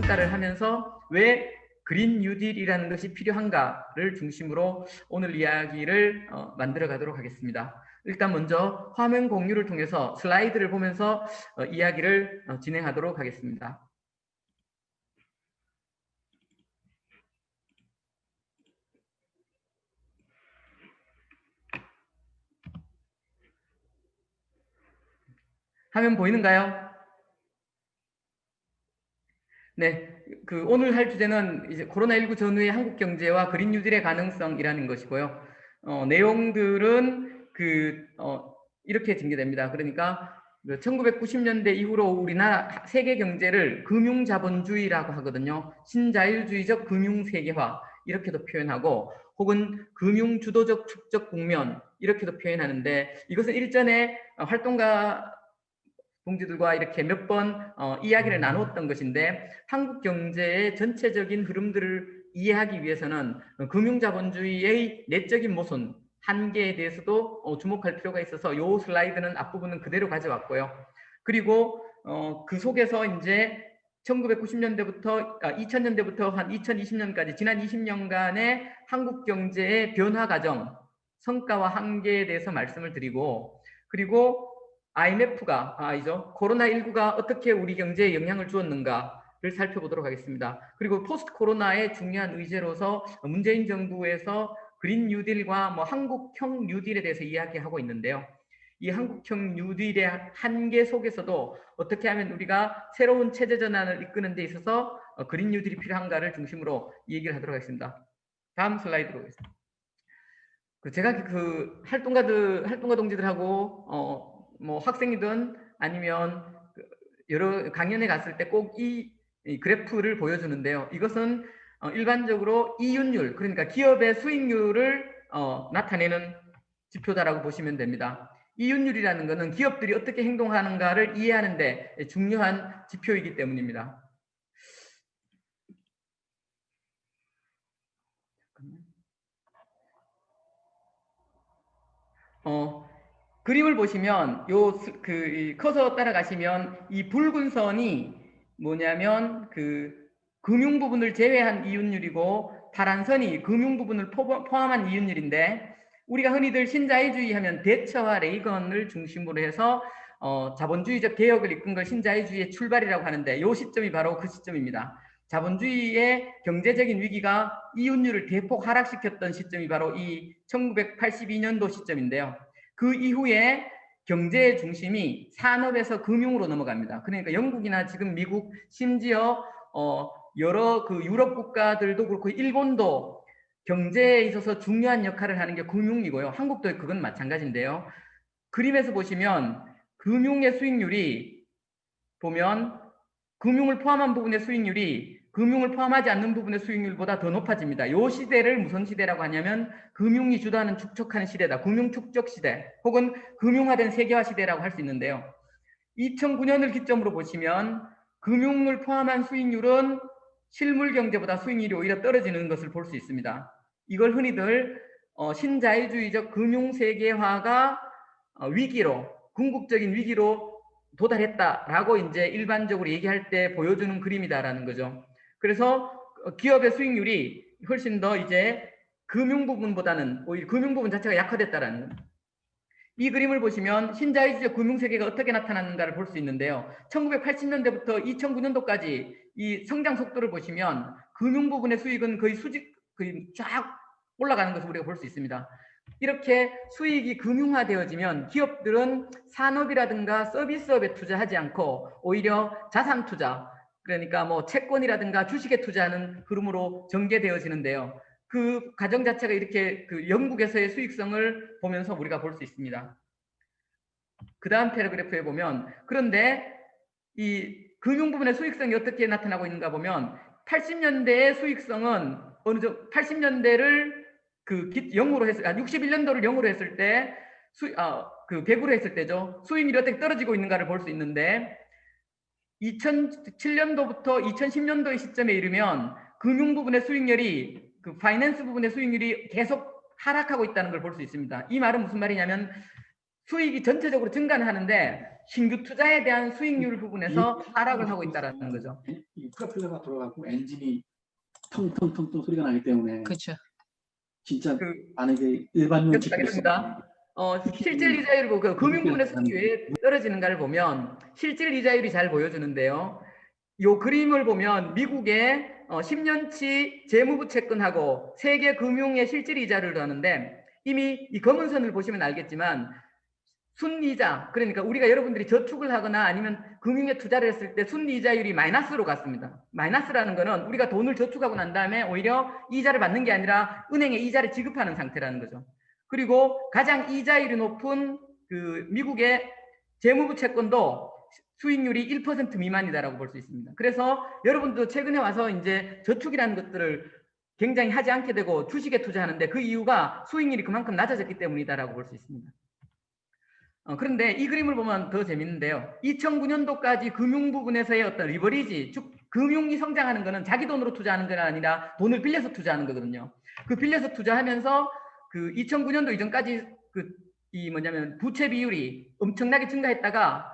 평가를 하면서 왜 그린 뉴딜이라는 것이 필요한가를 중심으로 오늘 이야기를 만들어 가도록 하겠습니다. 일단 먼저 화면 공유를 통해서 슬라이드를 보면서 이야기를 진행하도록 하겠습니다. 화면 보이는가요? 네, 오늘 할 주제는 이제 코로나19 전후의 한국 경제와 그린 뉴딜의 가능성이라는 것이고요. 내용들은 이렇게 전개됩니다. 그러니까 1990년대 이후로 우리나라 세계 경제를 금융자본주의라고 하거든요. 신자유주의적 금융세계화 이렇게도 표현하고 혹은 금융주도적 축적 국면 이렇게도 표현하는데 이것은 일전에 활동가 동지들과 이렇게 몇 번 이야기를 나눴던 것인데 한국 경제의 전체적인 흐름들을 이해하기 위해서는 금융자본주의의 내적인 모순 한계에 대해서도 주목할 필요가 있어서 이 슬라이드는 앞부분은 그대로 가져왔고요. 그리고 그 속에서 이제 1990년대부터 2000년대부터 한 2020년까지 지난 20년간의 한국 경제의 변화 과정, 성과와 한계에 대해서 말씀을 드리고 그리고 IMF가 코로나19가 어떻게 우리 경제에 영향을 주었는가를 살펴보도록 하겠습니다. 그리고 포스트 코로나의 중요한 의제로서 문재인 정부에서 그린 뉴딜과 한국형 뉴딜에 대해서 이야기하고 있는데요. 이 한국형 뉴딜의 한계 속에서도 어떻게 하면 우리가 새로운 체제 전환을 이끄는 데 있어서 그린 뉴딜이 필요한가를 중심으로 얘기를 하도록 하겠습니다. 다음 슬라이드로 보겠습니다. 제가 활동가 동지들하고 학생이든 아니면 여러 강연에 갔을 때 꼭 이 그래프를 보여주는데요. 이것은 일반적으로 이윤율, 그러니까 기업의 수익률을 나타내는 지표다라고 보시면 됩니다. 이윤율이라는 것은 기업들이 어떻게 행동하는가를 이해하는 데 중요한 지표이기 때문입니다. 그림을 보시면 커서 따라가시면 이 붉은 선이 뭐냐면 금융 부분을 제외한 이윤율이고 파란 선이 금융 부분을 포함한 이윤율인데 우리가 흔히들 신자유주의 하면 대처와 레이건을 중심으로 해서 자본주의적 개혁을 이끈 걸 신자유주의의 출발이라고 하는데 이 시점이 바로 그 시점입니다. 자본주의의 경제적인 위기가 이윤율을 대폭 하락시켰던 시점이 바로 이 1982년도 시점인데요. 그 이후에 경제의 중심이 산업에서 금융으로 넘어갑니다. 그러니까 영국이나 지금 미국 심지어 여러 유럽 국가들도 그렇고 일본도 경제에 있어서 중요한 역할을 하는 게 금융이고요. 한국도 그건 마찬가지인데요. 그림에서 보시면 금융의 수익률이 보면 금융을 포함한 부분의 수익률이 금융을 포함하지 않는 부분의 수익률보다 더 높아집니다. 이 시대를 무슨 시대라고 하냐면 금융이 주도하는 축적하는 시대다. 금융 축적 시대 혹은 금융화된 세계화 시대라고 할 수 있는데요. 2009년을 기점으로 보시면 금융을 포함한 수익률은 실물 경제보다 수익률이 오히려 떨어지는 것을 볼 수 있습니다. 이걸 흔히들 신자유주의적 금융세계화가 위기로 궁극적인 위기로 도달했다라고 이제 일반적으로 얘기할 때 보여주는 그림이다라는 거죠. 그래서 기업의 수익률이 훨씬 더 이제 금융 부분보다는 오히려 금융 부분 자체가 약화됐다라는 겁니다. 이 그림을 보시면 신자유주의 금융세계가 어떻게 나타났는가를 볼 수 있는데요. 1980년대부터 2009년도까지 이 성장 속도를 보시면 금융 부분의 수익은 거의 쫙 올라가는 것을 우리가 볼 수 있습니다. 이렇게 수익이 금융화되어지면 기업들은 산업이라든가 서비스업에 투자하지 않고 오히려 자산 투자, 그러니까 채권이라든가 주식에 투자하는 흐름으로 전개되어지는데요. 그 과정 자체가 이렇게 영국에서의 수익성을 보면서 우리가 볼 수 있습니다. 그 다음 패러그래프에 보면 그런데 이 금융 부분의 수익성이 어떻게 나타나고 있는가 보면 80년대의 수익성은 어느 정도 80년대를 61년도를 0으로 했을 때 100으로 했을 때죠. 수익률이 어떻게 떨어지고 있는가를 볼 수 있는데 2007년도부터 2010년도의 시점에 이르면 금융 부분의 수익률이 파이낸스 부분의 수익률이 계속 하락하고 있다는 걸 볼 수 있습니다. 이 말은 무슨 말이냐면 수익이 전체적으로 증가는 하는데 신규 투자에 대한 수익률 부분에서 하락을 하고 있다는 거죠. 이 프로펠러가 돌아가고 엔진이 텅텅텅텅 소리가 나기 때문에 그렇죠. 진짜 만약에 일반론 하겠습니다. 실질 이자율 그 금융 부분의 수익이 왜 떨어지는가를 보면 실질 이자율이 잘 보여주는데요. 요 그림을 보면 미국의 10년치 재무부 채권하고 세계 금융의 실질 이자를 하는데 이미 이 검은 선을 보시면 알겠지만 순이자, 그러니까 우리가 여러분들이 저축을 하거나 아니면 금융에 투자를 했을 때 순이자율이 마이너스로 갔습니다. 마이너스라는 거는 우리가 돈을 저축하고 난 다음에 오히려 이자를 받는 게 아니라 은행에 이자를 지급하는 상태라는 거죠. 그리고 가장 이자율이 높은 그 미국의 재무부 채권도 수익률이 1% 미만이다라고 볼 수 있습니다. 그래서 여러분도 최근에 와서 이제 저축이라는 것들을 굉장히 하지 않게 되고 주식에 투자하는데 그 이유가 수익률이 그만큼 낮아졌기 때문이다라고 볼 수 있습니다. 그런데 이 그림을 보면 더 재밌는데요. 2009년도까지 금융 부분에서의 어떤 리버리지, 즉 금융이 성장하는 것은 자기 돈으로 투자하는 게 아니라 돈을 빌려서 투자하는 거거든요. 그 빌려서 투자하면서 그 2009년도 이전까지 이 뭐냐면 부채 비율이 엄청나게 증가했다가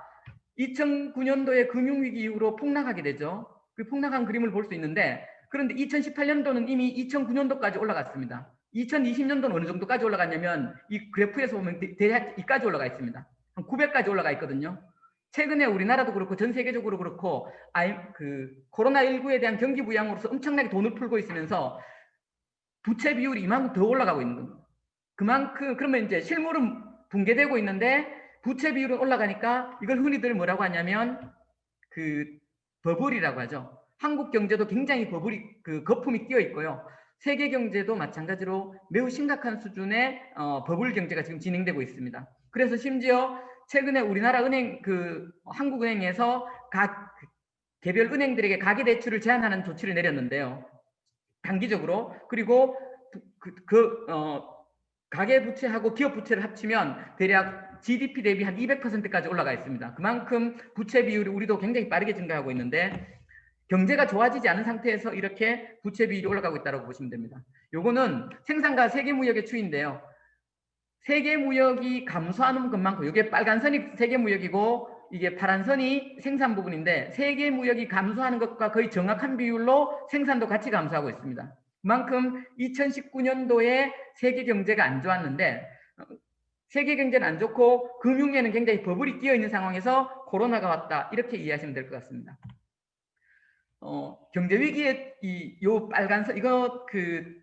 2009년도에 금융위기 이후로 폭락하게 되죠. 그 폭락한 그림을 볼 수 있는데 그런데 2018년도는 이미 2009년도까지 올라갔습니다. 2020년도는 어느 정도까지 올라갔냐면 이 그래프에서 보면 대략 이까지 올라가 있습니다. 한 900까지 올라가 있거든요. 최근에 우리나라도 그렇고 전 세계적으로 그렇고 코로나19에 대한 경기 부양으로서 엄청나게 돈을 풀고 있으면서 부채 비율이 이만큼 더 올라가고 있는 겁니다. 그만큼 그러면 이제 실물은 붕괴되고 있는데 부채 비율은 올라가니까 이걸 흔히들 뭐라고 하냐면 그 버블이라고 하죠. 한국 경제도 굉장히 거품이 끼어 있고요. 세계 경제도 마찬가지로 매우 심각한 수준의 버블 경제가 지금 진행되고 있습니다. 그래서 심지어 최근에 우리나라 은행 한국은행에서 각 개별 은행들에게 가계 대출을 제한하는 조치를 내렸는데요. 단기적으로. 그리고 가계 부채하고 기업 부채를 합치면 대략 GDP 대비 한 200%까지 올라가 있습니다. 그만큼 부채 비율이 우리도 굉장히 빠르게 증가하고 있는데 경제가 좋아지지 않은 상태에서 이렇게 부채 비율이 올라가고 있다고 보시면 됩니다. 요거는 생산과 세계무역의 추이인데요. 세계무역이 감소하는 것만큼 이게 빨간 선이 세계무역이고 이게 파란 선이 생산 부분인데 세계무역이 감소하는 것과 거의 정확한 비율로 생산도 같이 감소하고 있습니다. 그만큼 2019년도에 세계 경제가 안 좋았는데 세계 경제는 안 좋고 금융에는 굉장히 버블이 끼어 있는 상황에서 코로나가 왔다 이렇게 이해하시면 될 것 같습니다. 경제 위기에 요 빨간 선 이거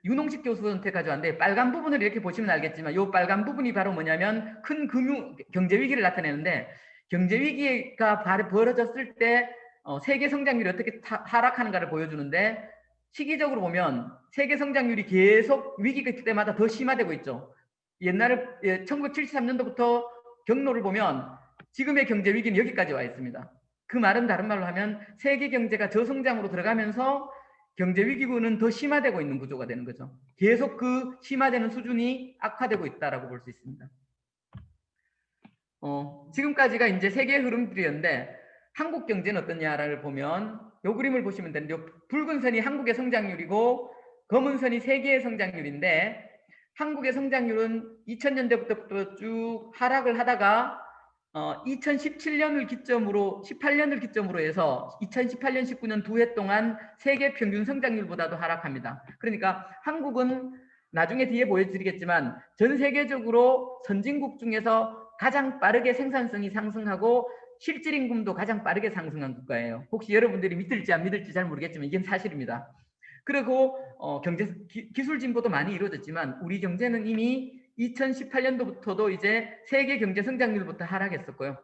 윤홍식 교수한테 가져왔는데 빨간 부분을 이렇게 보시면 알겠지만 요 빨간 부분이 바로 뭐냐면 큰 경제 위기를 나타내는데 경제 위기가 벌어졌을 때 세계 성장률이 어떻게 하락하는가를 보여주는데 시기적으로 보면 세계 성장률이 계속 위기가 때마다 더 심화되고 있죠. 옛날에 1973년도부터 경로를 보면 지금의 경제 위기는 여기까지 와 있습니다. 그 말은 다른 말로 하면 세계 경제가 저성장으로 들어가면서 경제 위기구는 더 심화되고 있는 구조가 되는 거죠. 계속 그 심화되는 수준이 악화되고 있다라고 볼 수 있습니다. 지금까지가 이제 세계 흐름들이었는데 한국 경제는 어떠냐를 보면 요 그림을 보시면 되는데 붉은 선이 한국의 성장률이고 검은 선이 세계의 성장률인데 한국의 성장률은 2000년대부터 쭉 하락을 하다가 2017년을 기점으로 18년을 기점으로 해서 2018년 19년 두 해 동안 세계 평균 성장률보다도 하락합니다. 그러니까 한국은 나중에 뒤에 보여드리겠지만 전 세계적으로 선진국 중에서 가장 빠르게 생산성이 상승하고 실질 임금도 가장 빠르게 상승한 국가예요. 혹시 여러분들이 믿을지 안 믿을지 잘 모르겠지만 이건 사실입니다. 그리고 기술 진보도 많이 이루어졌지만 우리 경제는 이미 2018년도부터도 이제 세계 경제 성장률부터 하락했었고요.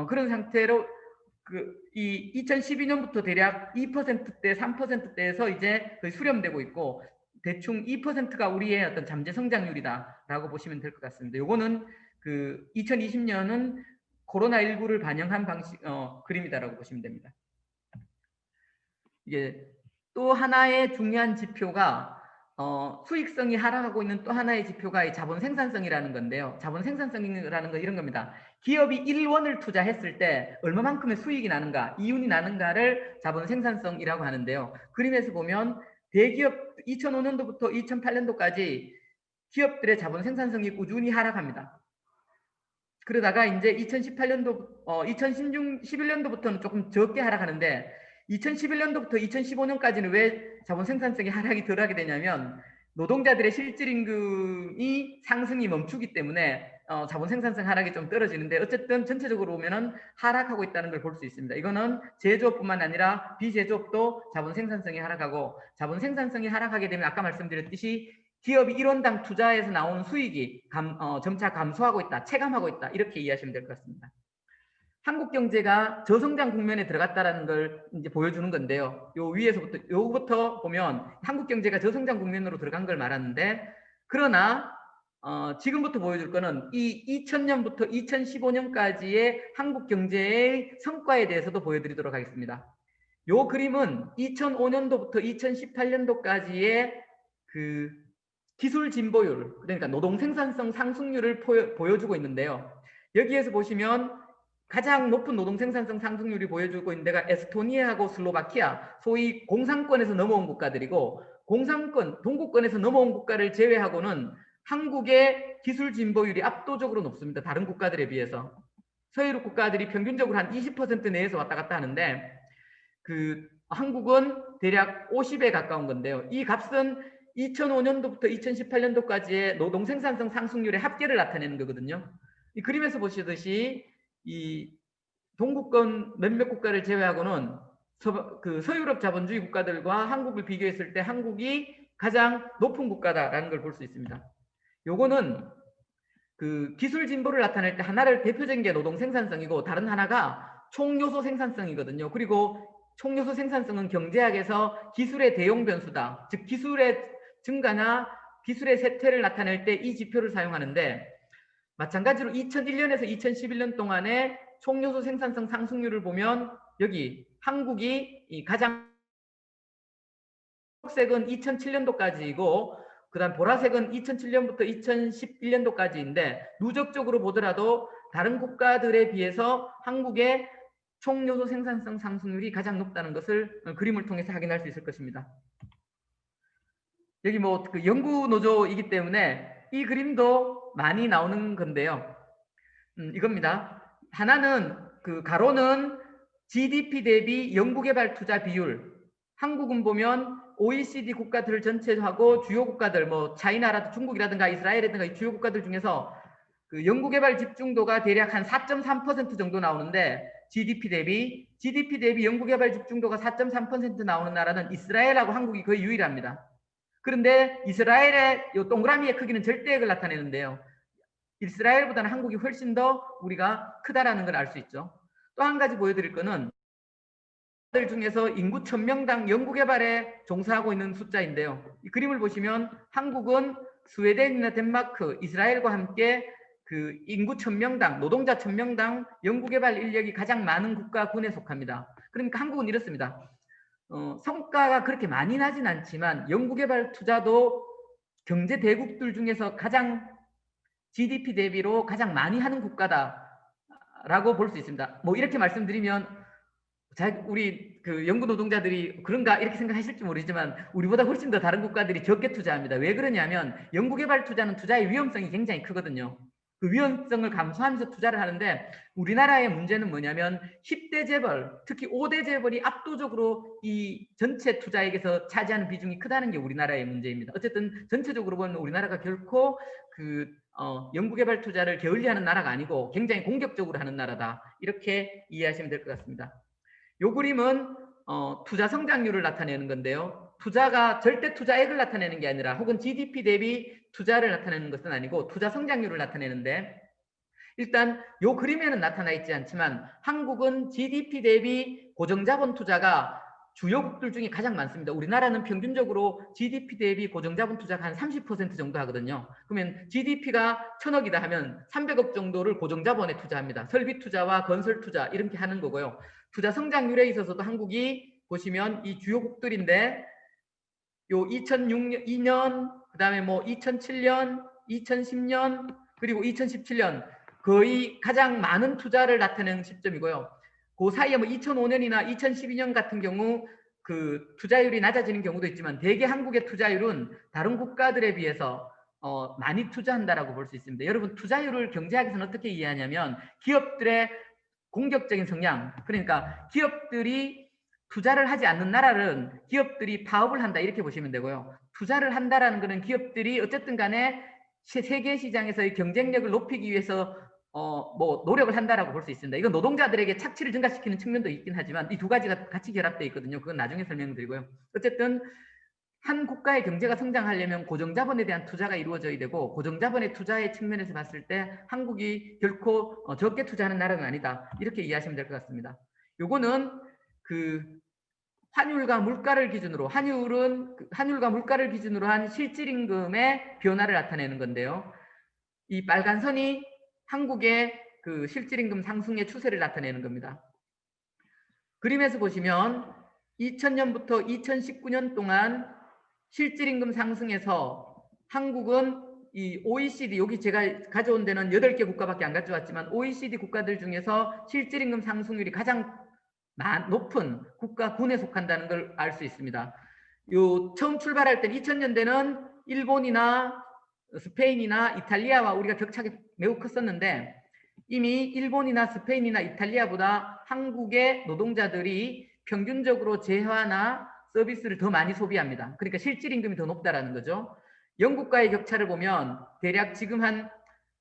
그런 상태로 이 2012년부터 대략 2%대, 3%대에서 이제 거의 수렴되고 있고 대충 2%가 우리의 어떤 잠재 성장률이다라고 보시면 될 것 같습니다. 요거는 2020년은 코로나19를 반영한 그림이다라고 보시면 됩니다. 이게 또 하나의 중요한 지표가 수익성이 하락하고 있는 또 하나의 지표가 이 자본 생산성이라는 건데요. 자본 생산성이라는 건 이런 겁니다. 기업이 1원을 투자했을 때 얼마만큼의 수익이 나는가, 이윤이 나는가를 자본 생산성이라고 하는데요. 그림에서 보면 대기업 2005년도부터 2008년도까지 기업들의 자본 생산성이 꾸준히 하락합니다. 그러다가 이제 2018년도 2011년도부터는 조금 적게 하락하는데 2011년도부터 2015년까지는 왜 자본 생산성이 하락이 덜하게 되냐면 노동자들의 실질 임금이 상승이 멈추기 때문에 자본 생산성 하락이 좀 떨어지는데 어쨌든 전체적으로 보면은 하락하고 있다는 걸 볼 수 있습니다. 이거는 제조업뿐만 아니라 비제조업도 자본 생산성이 하락하고 자본 생산성이 하락하게 되면 아까 말씀드렸듯이 기업이 1원당 투자에서 나오는 수익이 점차 감소하고 있다, 체감하고 있다 이렇게 이해하시면 될 것 같습니다. 한국 경제가 저성장 국면에 들어갔다라는 걸 이제 보여주는 건데요. 요 위에서부터 요부터 보면 한국 경제가 저성장 국면으로 들어간 걸 말하는데 그러나 지금부터 보여줄 거는 이 2000년부터 2015년까지의 한국 경제의 성과에 대해서도 보여드리도록 하겠습니다. 요 그림은 2005년도부터 2018년도까지의 그 기술 진보율, 그러니까 노동 생산성 상승률을 보여주고 있는데요. 여기에서 보시면 가장 높은 노동 생산성 상승률이 보여주고 있는 데가 에스토니아하고 슬로바키아, 소위 공산권에서 넘어온 국가들이고 공산권, 동구권에서 넘어온 국가를 제외하고는 한국의 기술 진보율이 압도적으로 높습니다. 다른 국가들에 비해서. 서유럽 국가들이 평균적으로 한 20% 내에서 왔다 갔다 하는데 그 한국은 대략 50에 가까운 건데요. 이 값은 2005년도부터 2018년도까지의 노동 생산성 상승률의 합계를 나타내는 거거든요. 이 그림에서 보시듯이 이 동구권 몇몇 국가를 제외하고는 서유럽 자본주의 국가들과 한국을 비교했을 때 한국이 가장 높은 국가다라는 걸 볼 수 있습니다. 요거는 그 기술 진보를 나타낼 때 하나를 대표적인 게 노동 생산성이고 다른 하나가 총요소 생산성이거든요. 그리고 총요소 생산성은 경제학에서 기술의 대용 변수다. 즉 기술의 증가나 기술의 쇠퇴를 나타낼 때 이 지표를 사용하는데 마찬가지로 2001년에서 2011년 동안에 총요소 생산성 상승률을 보면 여기 한국이 가장 색은 2007년도까지이고 그다음 보라색은 2007년부터 2011년도까지인데 누적적으로 보더라도 다른 국가들에 비해서 한국의 총요소 생산성 상승률이 가장 높다는 것을 그림을 통해서 확인할 수 있을 것입니다. 여기 뭐 그 연구 노조이기 때문에 이 그림도 많이 나오는 건데요. 이겁니다. 하나는 그 가로는 GDP 대비 연구개발 투자 비율. 한국은 보면 OECD 국가들 전체하고 주요 국가들 뭐 차이나라든가 중국이라든가 이스라엘이라든가 이 주요 국가들 중에서 그 연구개발 집중도가 대략 한 4.3% 정도 나오는데 GDP 대비 연구개발 집중도가 4.3% 나오는 나라는 이스라엘하고 한국이 거의 유일합니다. 그런데 이스라엘의 이 동그라미의 크기는 절대액을 나타내는데요. 이스라엘보다는 한국이 훨씬 더 우리가 크다라는 걸 알 수 있죠. 또 한 가지 보여드릴 거는 들 중에서 인구 1000명당 연구개발에 종사하고 있는 숫자인데요. 이 그림을 보시면 한국은 스웨덴이나 덴마크, 이스라엘과 함께 그 인구 1000명당, 노동자 1000명당 연구개발 인력이 가장 많은 국가군에 속합니다. 그러니까 한국은 이렇습니다. 성과가 그렇게 많이 나진 않지만 연구개발 투자도 경제 대국들 중에서 가장 GDP 대비로 가장 많이 하는 국가다라고 볼 수 있습니다. 뭐 이렇게 말씀드리면 우리 그 연구 노동자들이 그런가 이렇게 생각하실지 모르지만 우리보다 훨씬 더 다른 국가들이 적게 투자합니다. 왜 그러냐면 연구개발 투자는 투자의 위험성이 굉장히 크거든요. 그 위험성을 감수하면서 투자를 하는데 우리나라의 문제는 뭐냐면 10대 재벌, 특히 5대 재벌이 압도적으로 이 전체 투자액에서 차지하는 비중이 크다는 게 우리나라의 문제입니다. 어쨌든 전체적으로 보면 우리나라가 결코 그 연구개발 투자를 게을리하는 나라가 아니고 굉장히 공격적으로 하는 나라다. 이렇게 이해하시면 될 것 같습니다. 요 그림은 투자 성장률을 나타내는 건데요. 투자가 절대 투자액을 나타내는 게 아니라 혹은 GDP 대비 투자를 나타내는 것은 아니고 투자 성장률을 나타내는데 일단 요 그림에는 나타나 있지 않지만 한국은 GDP 대비 고정자본 투자가 주요국들 중에 가장 많습니다. 우리나라는 평균적으로 GDP 대비 고정자본 투자가 한 30% 정도 하거든요. 그러면 GDP가 1000억이다 하면 300억 정도를 고정자본에 투자합니다. 설비 투자와 건설 투자 이렇게 하는 거고요. 투자 성장률에 있어서도 한국이 보시면 이 주요국들인데 요 2002년 그다음에 뭐 2007년, 2010년 그리고 2017년 거의 가장 많은 투자를 나타내는 시점이고요. 그 사이에 뭐 2005년이나 2012년 같은 경우 그 투자율이 낮아지는 경우도 있지만 대개 한국의 투자율은 다른 국가들에 비해서 많이 투자한다라고 볼 수 있습니다. 여러분 투자율을 경제학에서는 어떻게 이해하냐면 기업들의 공격적인 성향, 그러니까 기업들이 투자를 하지 않는 나라는 기업들이 파업을 한다 이렇게 보시면 되고요. 투자를 한다라는 것은 기업들이 어쨌든 간에 세계 시장에서의 경쟁력을 높이기 위해서 뭐 노력을 한다라고 볼 수 있습니다. 이건 노동자들에게 착취를 증가시키는 측면도 있긴 하지만 이 두 가지가 같이 결합되어 있거든요. 그건 나중에 설명드리고요. 어쨌든 한 국가의 경제가 성장하려면 고정자본에 대한 투자가 이루어져야 되고 고정자본의 투자의 측면에서 봤을 때 한국이 결코 적게 투자하는 나라는 아니다. 이렇게 이해하시면 될 것 같습니다. 요거는 그 환율과 물가를 기준으로 환율과 물가를 기준으로 한 실질임금의 변화를 나타내는 건데요. 이 빨간 선이 한국의 그 실질임금 상승의 추세를 나타내는 겁니다. 그림에서 보시면 2000년부터 2019년 동안 실질임금 상승에서 한국은 이 OECD, 여기 제가 가져온 데는 8개 국가밖에 안 가져왔지만 OECD 국가들 중에서 실질임금 상승률이 가장 높은 국가군에 속한다는 걸 알 수 있습니다. 처음 출발할 때 2000년대는 일본이나 스페인이나 이탈리아와 우리가 격차가 매우 컸었는데 이미 일본이나 스페인이나 이탈리아보다 한국의 노동자들이 평균적으로 재화나 서비스를 더 많이 소비합니다. 그러니까 실질임금이 더 높다라는 거죠. 영국과의 격차를 보면 대략 지금 한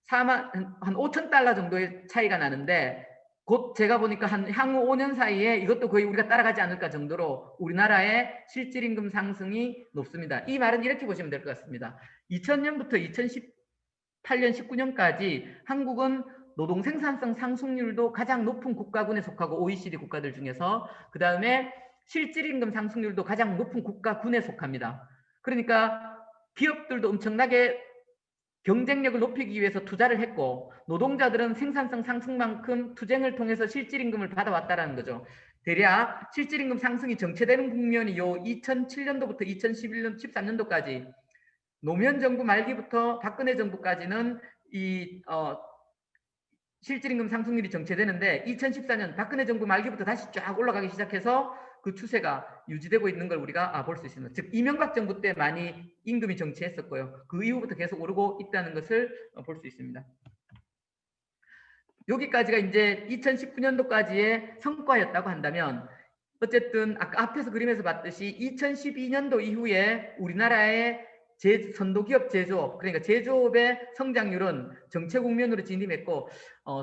5천 달러 정도의 차이가 나는데 곧 제가 보니까 향후 5년 사이에 이것도 거의 우리가 따라가지 않을까 정도로 우리나라의 실질임금 상승이 높습니다. 이 말은 이렇게 보시면 될 것 같습니다. 2000년부터 2018년, 19년까지 한국은 노동 생산성 상승률도 가장 높은 국가군에 속하고 OECD 국가들 중에서 그 다음에 실질임금 상승률도 가장 높은 국가군에 속합니다. 그러니까 기업들도 엄청나게 경쟁력을 높이기 위해서 투자를 했고 노동자들은 생산성 상승만큼 투쟁을 통해서 실질임금을 받아왔다는 거죠. 대략 실질임금 상승이 정체되는 국면이 2007년도부터 2011년, 13년도까지 노무현 정부 말기부터 박근혜 정부까지는 이 실질임금 상승률이 정체되는데 2014년 박근혜 정부 말기부터 다시 쫙 올라가기 시작해서 그 추세가 유지되고 있는 걸 우리가 볼 수 있습니다. 즉 이명박 정부 때 많이 임금이 정체했었고요. 그 이후부터 계속 오르고 있다는 것을 볼 수 있습니다. 여기까지가 이제 2019년도까지의 성과였다고 한다면 어쨌든 아까 앞에서 그림에서 봤듯이 2012년도 이후에 우리나라의 선도기업 제조업, 그러니까 제조업의 성장률은 정체 국면으로 진입했고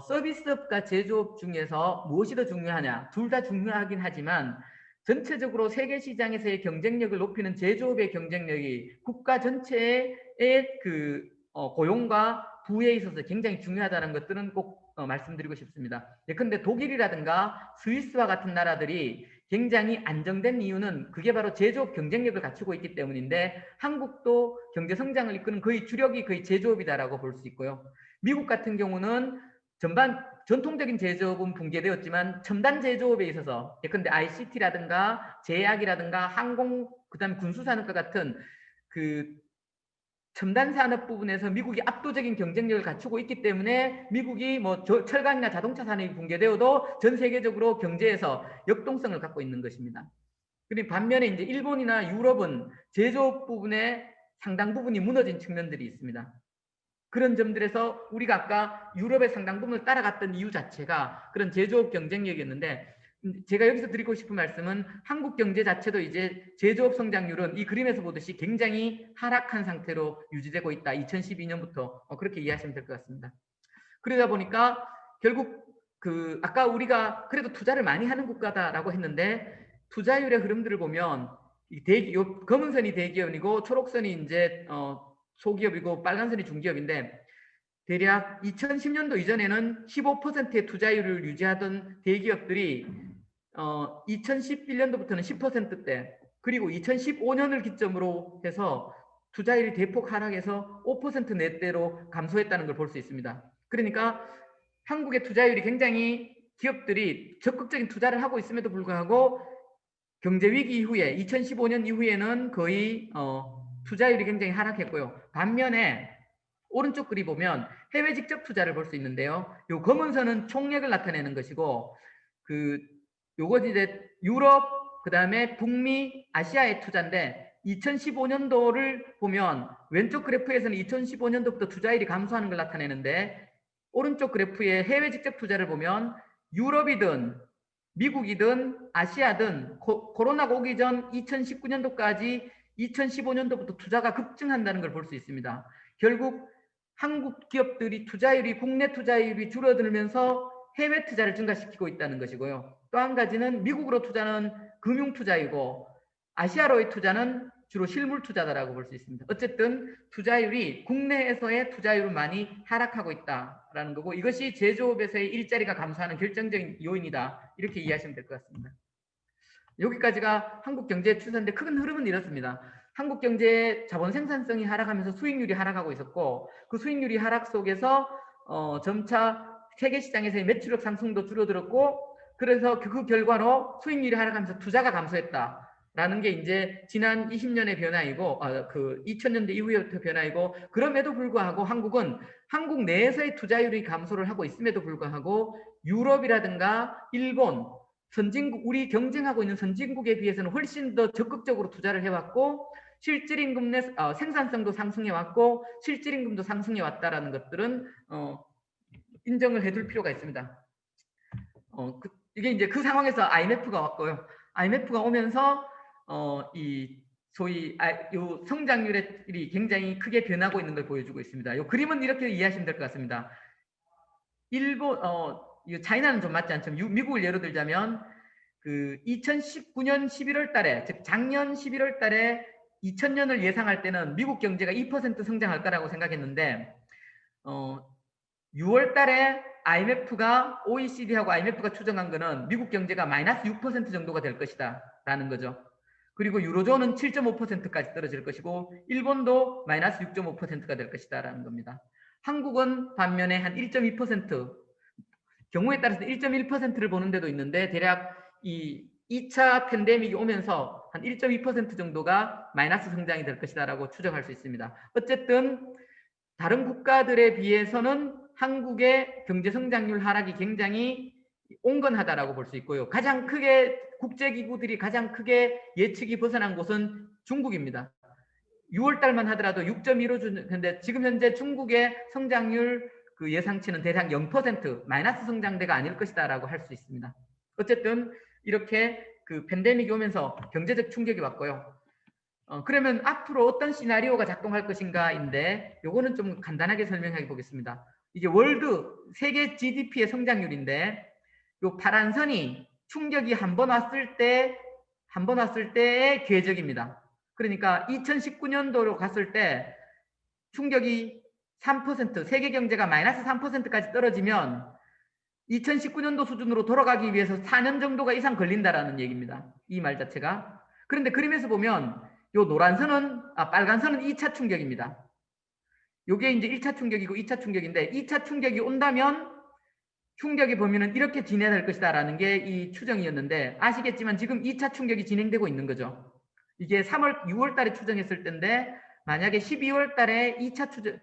서비스업과 제조업 중에서 무엇이 더 중요하냐? 둘 다 중요하긴 하지만 전체적으로 세계 시장에서의 경쟁력을 높이는 제조업의 경쟁력이 국가 전체의 그 고용과 부에 있어서 굉장히 중요하다는 것들은 꼭 말씀드리고 싶습니다. 예컨대 독일이라든가 스위스와 같은 나라들이 굉장히 안정된 이유는 그게 바로 제조업 경쟁력을 갖추고 있기 때문인데 한국도 경제 성장을 이끄는 거의 주력이 거의 제조업이다라고 볼 수 있고요. 미국 같은 경우는 전반 전통적인 제조업은 붕괴되었지만 첨단 제조업에 있어서 예컨대 ICT라든가 제약이라든가 항공 그다음 군수산업과 같은 그 첨단 산업 부분에서 미국이 압도적인 경쟁력을 갖추고 있기 때문에 미국이 뭐 철강이나 자동차 산업이 붕괴되어도 전 세계적으로 경제에서 역동성을 갖고 있는 것입니다. 그리고 반면에 이제 일본이나 유럽은 제조업 부분에 상당 부분이 무너진 측면들이 있습니다. 그런 점들에서 우리가 아까 유럽의 상당 부분을 따라갔던 이유 자체가 그런 제조업 경쟁력이었는데 제가 여기서 드리고 싶은 말씀은 한국 경제 자체도 이제 제조업 성장률은 이 그림에서 보듯이 굉장히 하락한 상태로 유지되고 있다. 2012년부터 그렇게 이해하시면 될 것 같습니다. 그러다 보니까 결국 아까 우리가 그래도 투자를 많이 하는 국가다라고 했는데 투자율의 흐름들을 보면 검은 선이 대기업이고 초록선이 이제 소기업이고 빨간선이 중기업인데 대략 2010년도 이전에는 15%의 투자율을 유지하던 대기업들이 2011년도부터는 10%대 그리고 2015년을 기점으로 해서 투자율이 대폭 하락해서 5% 내대로 감소했다는 걸 볼 수 있습니다. 그러니까 한국의 투자율이 굉장히 기업들이 적극적인 투자를 하고 있음에도 불구하고 경제위기 이후에 2015년 이후에는 거의 투자율이 굉장히 하락했고요. 반면에 오른쪽 그림 보면 해외 직접 투자를 볼 수 있는데요. 요 검은 선은 총액을 나타내는 것이고 요거 이제 유럽 그다음에 북미 아시아의 투자인데 2015년도를 보면 왼쪽 그래프에서는 2015년도부터 투자율이 감소하는 걸 나타내는데 오른쪽 그래프의 해외 직접 투자를 보면 유럽이든 미국이든 아시아든 코로나가 오기 전 2019년도까지 2015년도부터 투자가 급증한다는 걸 볼 수 있습니다. 결국 한국 기업들이 투자율이 국내 투자율이 줄어들면서 해외 투자를 증가시키고 있다는 것이고요. 또 한 가지는 미국으로 투자는 금융 투자이고 아시아로의 투자는 주로 실물 투자다라고 볼 수 있습니다. 어쨌든 투자율이 국내에서의 투자율은 많이 하락하고 있다라는 거고 이것이 제조업에서의 일자리가 감소하는 결정적인 요인이다. 이렇게 이해하시면 될 것 같습니다. 여기까지가 한국 경제의 추세인데 큰 흐름은 이렇습니다. 한국 경제의 자본 생산성이 하락하면서 수익률이 하락하고 있었고 그 수익률이 하락 속에서 점차 세계 시장에서의 매출력 상승도 줄어들었고 그래서 그 결과로 수익률이 하락하면서 투자가 감소했다. 라는 게 이제 지난 20년의 변화이고 그 2000년대 이후부터 변화이고 그럼에도 불구하고 한국은 한국 내에서의 투자율이 감소를 하고 있음에도 불구하고 유럽이라든가 일본 선진국 우리 경쟁하고 있는 선진국에 비해서는 훨씬 더 적극적으로 투자를 해왔고 실질임금 내 생산성도 상승해왔고 실질임금도 상승해왔다라는 것들은 인정을 해둘 필요가 있습니다. 이게 이제 그 상황에서 IMF가 왔고요. IMF가 오면서 이 소위 요 성장률이 굉장히 크게 변하고 있는 걸 보여주고 있습니다. 요 그림은 이렇게 이해하시면 될 것 같습니다. 일본 차이나는 좀 맞지 않지만 미국을 예로 들자면 그 2019년 11월 달에 즉 작년 11월 달에 2000년을 예상할 때는 미국 경제가 2% 성장할 거라고 생각했는데 6월 달에 IMF가 OECD하고 IMF가 추정한 거는 미국 경제가 마이너스 6% 정도가 될 것이다 라는 거죠. 그리고 유로존은 7.5%까지 떨어질 것이고 일본도 마이너스 6.5%가 될 것이다 라는 겁니다. 한국은 반면에 한 1.2% 경우에 따라서 1.1%를 보는 데도 있는데 대략 이 2차 팬데믹이 오면서 한 1.2% 정도가 마이너스 성장이 될 것이다 라고 추정할 수 있습니다. 어쨌든 다른 국가들에 비해서는 한국의 경제 성장률 하락이 굉장히 온건하다라고 볼 수 있고요. 가장 크게 국제기구들이 가장 크게 예측이 벗어난 곳은 중국입니다. 6월 달만 하더라도 6.15 주는데 지금 현재 중국의 성장률 그 예상치는 대략 0% 마이너스 성장대가 아닐 것이다라고 할 수 있습니다. 어쨌든 이렇게 그 팬데믹이 오면서 경제적 충격이 왔고요. 그러면 앞으로 어떤 시나리오가 작동할 것인가인데 요거는 좀 간단하게 설명해 보겠습니다. 이게 세계 GDP의 성장률인데 요 파란 선이 충격이 한 번 왔을 때의 궤적입니다. 그러니까 2019년도로 갔을 때 충격이 3% 세계 경제가 마이너스 3%까지 떨어지면 2019년도 수준으로 돌아가기 위해서 4년 정도가 이상 걸린다라는 얘기입니다. 이 말 자체가. 그런데 그림에서 보면 요 노란 선은 빨간 선은 2차 충격입니다. 요게 이제 1차 충격이고 2차 충격인데 2차 충격이 온다면 충격의 범위는 이렇게 진행될 것이다 라는 게 이 추정이었는데 아시겠지만 지금 2차 충격이 진행되고 있는 거죠. 이게 6월 달에 추정했을 때인데 만약에 12월 달에 2차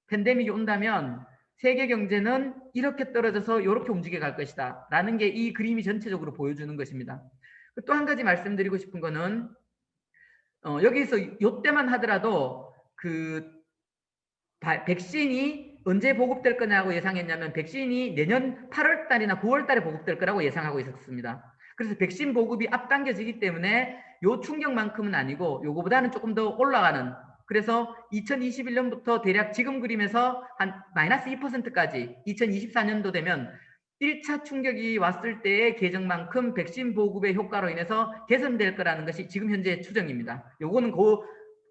팬데믹이 온다면 세계 경제는 이렇게 떨어져서 이렇게 움직여 갈 것이다 라는 게 이 그림이 전체적으로 보여주는 것입니다. 또 한 가지 말씀드리고 싶은 거는 여기서 이때만 하더라도 그 백신이 언제 보급될 거냐고 예상했냐면 백신이 내년 8월 달이나 9월 달에 보급될 거라고 예상하고 있었습니다. 그래서 백신 보급이 앞당겨지기 때문에 요 충격만큼은 아니고 요거보다는 조금 더 올라가는 그래서 2021년부터 대략 지금 그림에서 한 마이너스 2%까지 2024년도 되면 1차 충격이 왔을 때의 계정만큼 백신 보급의 효과로 인해서 개선될 거라는 것이 지금 현재 추정입니다. 요거는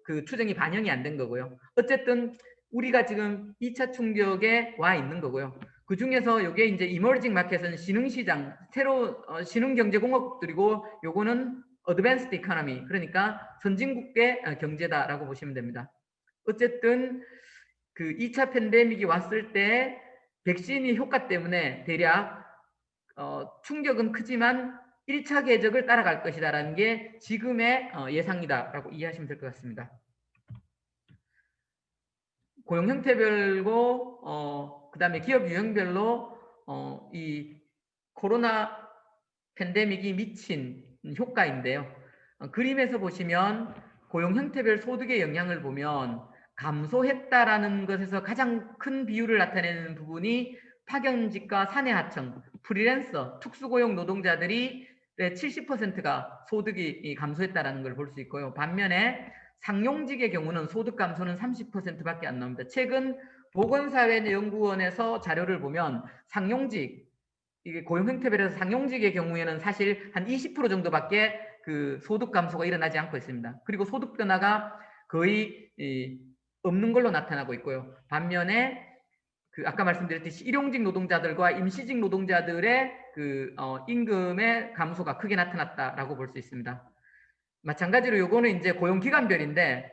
그 추정이 반영이 안 된 거고요. 어쨌든 우리가 지금 2차 충격에 와 있는 거고요. 그 중에서 이게 이제 이머징 마켓은 신흥시장, 새로 신흥경제공업들이고 요거는 어드밴스드 이코노미, 그러니까 선진국의 경제다라고 보시면 됩니다. 어쨌든 그 2차 팬데믹이 왔을 때 백신이 효과 때문에 대략 충격은 크지만 1차 궤적을 따라갈 것이다라는 게 지금의 예상이다라고 이해하시면 될 것 같습니다. 고용 형태별고 그다음에 기업 유형별로 이 코로나 팬데믹이 미친 효과인데요. 그림에서 보시면 고용 형태별 소득의 영향을 보면 감소했다라는 것에서 가장 큰 비율을 나타내는 부분이 파견직과 사내하청, 프리랜서, 특수고용 노동자들이 70%가 소득이 감소했다라는 걸 볼 수 있고요. 반면에 상용직의 경우는 소득 감소는 30%밖에 안 나옵니다. 최근 보건사회연구원에서 자료를 보면 상용직, 이게 고용 형태별에서 상용직의 경우에는 사실 한 20% 정도밖에 그 소득 감소가 일어나지 않고 있습니다. 그리고 소득 변화가 거의 없는 걸로 나타나고 있고요. 반면에 그 아까 말씀드렸듯이 일용직 노동자들과 임시직 노동자들의 그 임금의 감소가 크게 나타났다라고 볼 수 있습니다. 마찬가지로 요거는 이제 고용 기간별인데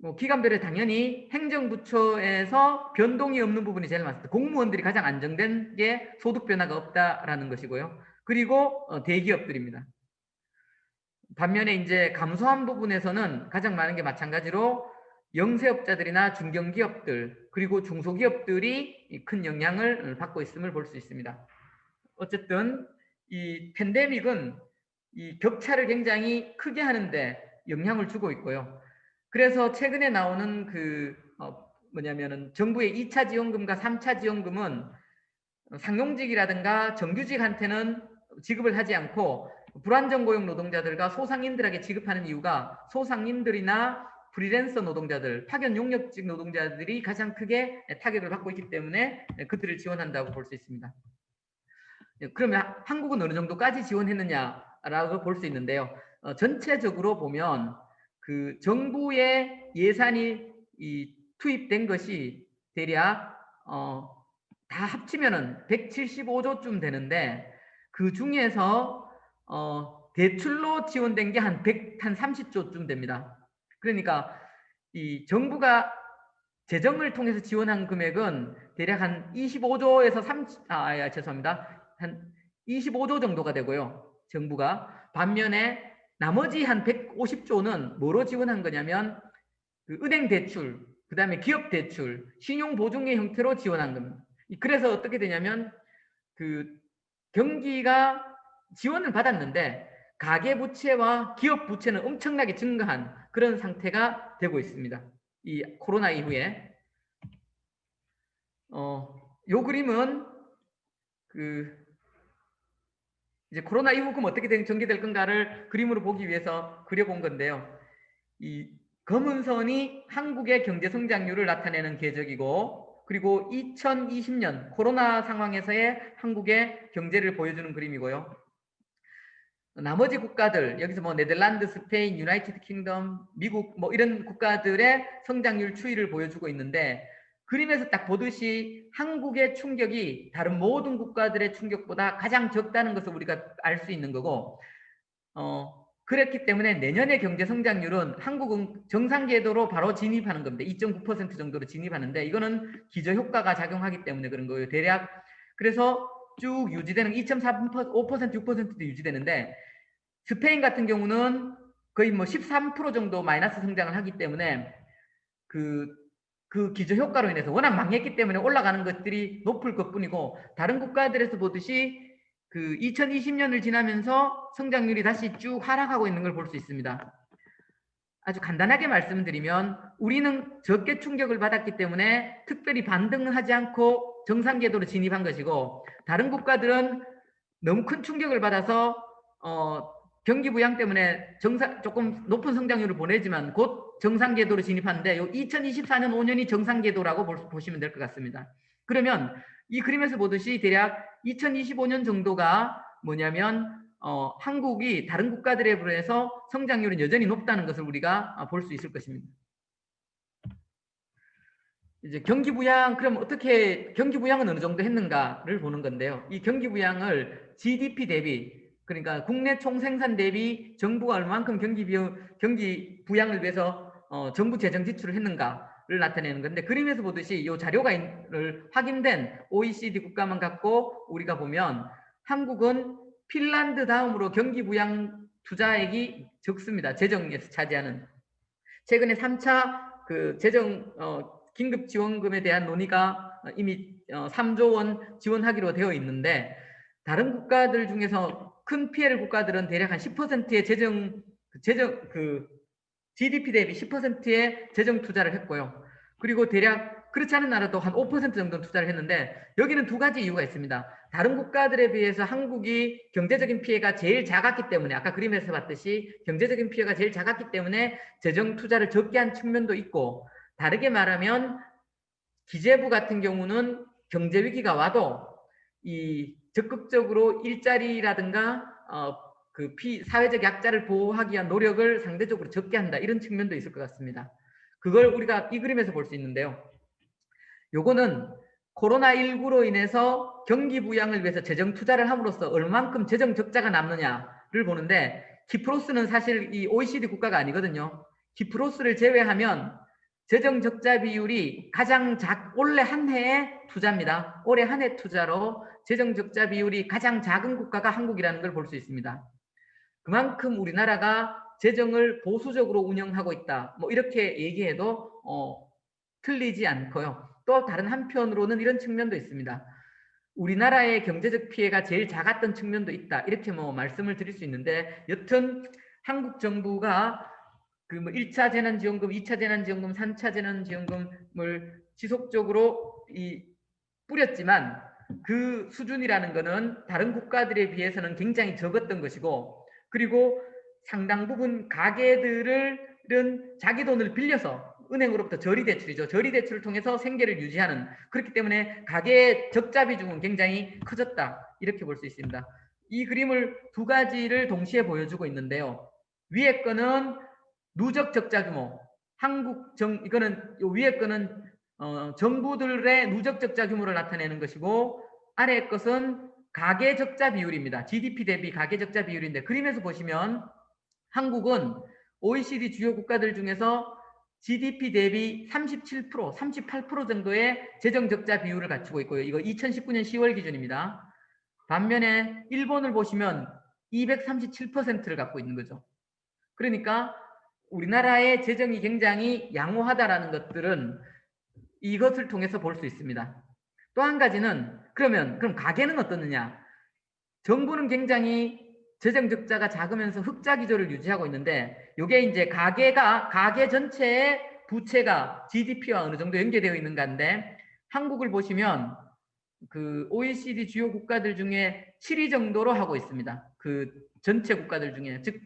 뭐 기간별에 당연히 행정부처에서 변동이 없는 부분이 제일 많습니다. 공무원들이 가장 안정된 게 소득 변화가 없다라는 것이고요. 그리고 대기업들입니다. 반면에 이제 감소한 부분에서는 가장 많은 게 마찬가지로 영세업자들이나 중견기업들 그리고 중소기업들이 큰 영향을 받고 있음을 볼 수 있습니다. 어쨌든 이 팬데믹은 이 격차를 굉장히 크게 하는데 영향을 주고 있고요. 그래서 최근에 나오는 그 뭐냐면은 정부의 2차 지원금과 3차 지원금은 상용직이라든가 정규직한테는 지급을 하지 않고 불안정 고용 노동자들과 소상인들에게 지급하는 이유가 소상인들이나 프리랜서 노동자들, 파견 용역직 노동자들이 가장 크게 타격을 받고 있기 때문에 그들을 지원한다고 볼 수 있습니다. 그러면 한국은 어느 정도까지 지원했느냐라고 볼 수 있는데요. 전체적으로 보면 그 정부의 예산이 투입된 것이 대략 다 합치면은 175조쯤 되는데 그 중에서 대출로 지원된 게 한 30조쯤 됩니다. 그러니까 이 정부가 재정을 통해서 지원한 금액은 대략 한 25조에서 죄송합니다. 한 25조 정도가 되고요. 정부가. 반면에 나머지 한 150조는 뭐로 지원한 거냐면 그 은행 대출, 그 다음에 기업 대출, 신용 보증의 형태로 지원한 겁니다. 그래서 어떻게 되냐면 그 경기가 지원을 받았는데 가계 부채와 기업 부채는 엄청나게 증가한 그런 상태가 되고 있습니다. 이 코로나 이후에 요 그림은 그 이제 코로나 이후 그럼 어떻게 전개될 건가를 그림으로 보기 위해서 그려본 건데요. 이 검은 선이 한국의 경제 성장률을 나타내는 궤적이고 그리고 2020년 코로나 상황에서의 한국의 경제를 보여주는 그림이고요. 나머지 국가들 여기서 뭐 네덜란드, 스페인, 유나이티드 킹덤, 미국 뭐 이런 국가들의 성장률 추이를 보여주고 있는데 그림에서 딱 보듯이 한국의 충격이 다른 모든 국가들의 충격보다 가장 적다는 것을 우리가 알 수 있는 거고 그렇기 때문에 내년의 경제 성장률은 한국은 정상궤도로 바로 진입하는 겁니다. 2.9% 정도로 진입하는데 이거는 기저효과가 작용하기 때문에 그런 거예요. 대략 그래서 쭉 유지되는 2.4%, 5%, 6%도 유지되는데 스페인 같은 경우는 거의 뭐 13% 정도 마이너스 성장을 하기 때문에 그 기저효과로 인해서 워낙 망했기 때문에 올라가는 것들이 높을 것뿐이고 다른 국가들에서 보듯이 그 2020년을 지나면서 성장률이 다시 쭉 하락하고 있는 걸 볼 수 있습니다. 아주 간단하게 말씀드리면 우리는 적게 충격을 받았기 때문에 특별히 반등을 하지 않고 정상궤도로 진입한 것이고 다른 국가들은 너무 큰 충격을 받아서 경기 부양 때문에 조금 높은 성장률을 보내지만 곧 정상궤도로 진입하는데 2024년 5년이 정상궤도라고 보시면 될 것 같습니다. 그러면 이 그림에서 보듯이 대략 2025년 정도가 뭐냐면 한국이 다른 국가들에 비해서 성장률은 여전히 높다는 것을 우리가 볼 수 있을 것입니다. 이제 경기 부양 그럼 어떻게 경기 부양은 어느 정도 했는가를 보는 건데요. 이 경기 부양을 GDP 대비 그러니까 국내 총생산 대비 정부가 얼마만큼 경기 부양을 위해서 정부 재정 지출을 했는가를 나타내는 건데 그림에서 보듯이 이 자료가 확인된 OECD 국가만 갖고 우리가 보면 한국은 핀란드 다음으로 경기 부양 투자액이 적습니다. 재정에서 차지하는. 최근에 3차 그 재정 긴급 지원금에 대한 논의가 이미 3조 원 지원하기로 되어 있는데 다른 국가들 중에서 큰 피해를 국가들은 대략 한 10%의 재정 GDP 대비 10%의 재정 투자를 했고요. 그리고 대략 그렇지 않은 나라도 한 5% 정도 투자를 했는데 여기는 두 가지 이유가 있습니다. 다른 국가들에 비해서 한국이 경제적인 피해가 제일 작았기 때문에 아까 그림에서 봤듯이 경제적인 피해가 제일 작았기 때문에 재정 투자를 적게 한 측면도 있고 다르게 말하면 기재부 같은 경우는 경제 위기가 와도 이 적극적으로 일자리라든가 사회적 약자를 보호하기 위한 노력을 상대적으로 적게 한다 이런 측면도 있을 것 같습니다. 그걸 우리가 이 그림에서 볼 수 있는데요. 요거는 코로나19로 인해서 경기 부양을 위해서 재정 투자를 함으로써 얼만큼 재정 적자가 남느냐를 보는데 키프로스는 사실 이 OECD 국가가 아니거든요. 키프로스를 제외하면 재정 적자 비율이 가장 올해 한 해의 투자입니다. 올해 한 해 투자로 재정 적자 비율이 가장 작은 국가가 한국이라는 걸 볼 수 있습니다. 그만큼 우리나라가 재정을 보수적으로 운영하고 있다. 뭐 이렇게 얘기해도 틀리지 않고요. 또 다른 한편으로는 이런 측면도 있습니다. 우리나라의 경제적 피해가 제일 작았던 측면도 있다. 이렇게 뭐 말씀을 드릴 수 있는데 여튼 한국 정부가 그 뭐 1차 재난지원금, 2차 재난지원금, 3차 재난지원금을 지속적으로 뿌렸지만 그 수준이라는 것은 다른 국가들에 비해서는 굉장히 적었던 것이고 그리고 상당 부분 가게들은 자기 돈을 빌려서 은행으로부터 저리대출이죠. 저리대출을 통해서 생계를 유지하는 그렇기 때문에 가계의 적자 비중은 굉장히 커졌다. 이렇게 볼 수 있습니다. 이 그림을 두 가지를 동시에 보여주고 있는데요. 위에 거는 누적 적자 규모. 이거는 위에 거는 정부들의 누적 적자 규모를 나타내는 것이고 아래 것은 가계 적자 비율입니다. GDP 대비 가계 적자 비율인데 그림에서 보시면 한국은 OECD 주요 국가들 중에서 GDP 대비 37%, 38% 정도의 재정 적자 비율을 갖추고 있고요. 이거 2019년 10월 기준입니다. 반면에 일본을 보시면 237%를 갖고 있는 거죠. 그러니까 우리나라의 재정이 굉장히 양호하다라는 것들은 이것을 통해서 볼 수 있습니다. 또 한 가지는 그럼 가계는 어떻느냐? 정부는 굉장히 재정 적자가 작으면서 흑자 기조를 유지하고 있는데 이게 이제 가계 전체의 부채가 GDP와 어느 정도 연계되어 있는 건데 한국을 보시면 그 OECD 주요 국가들 중에 7위 정도로 하고 있습니다. 그 전체 국가들 중에 즉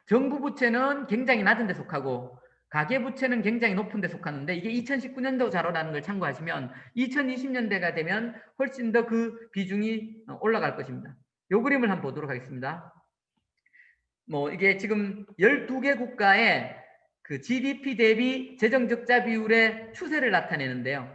정부 부채는 굉장히 낮은 데 속하고 가계부채는 굉장히 높은 데 속하는데 이게 2019년도 자료라는 걸 참고하시면 2020년대가 되면 훨씬 더 그 비중이 올라갈 것입니다. 요 그림을 한번 보도록 하겠습니다. 뭐 이게 지금 12개 국가의 그 GDP 대비 재정적자 비율의 추세를 나타내는데요.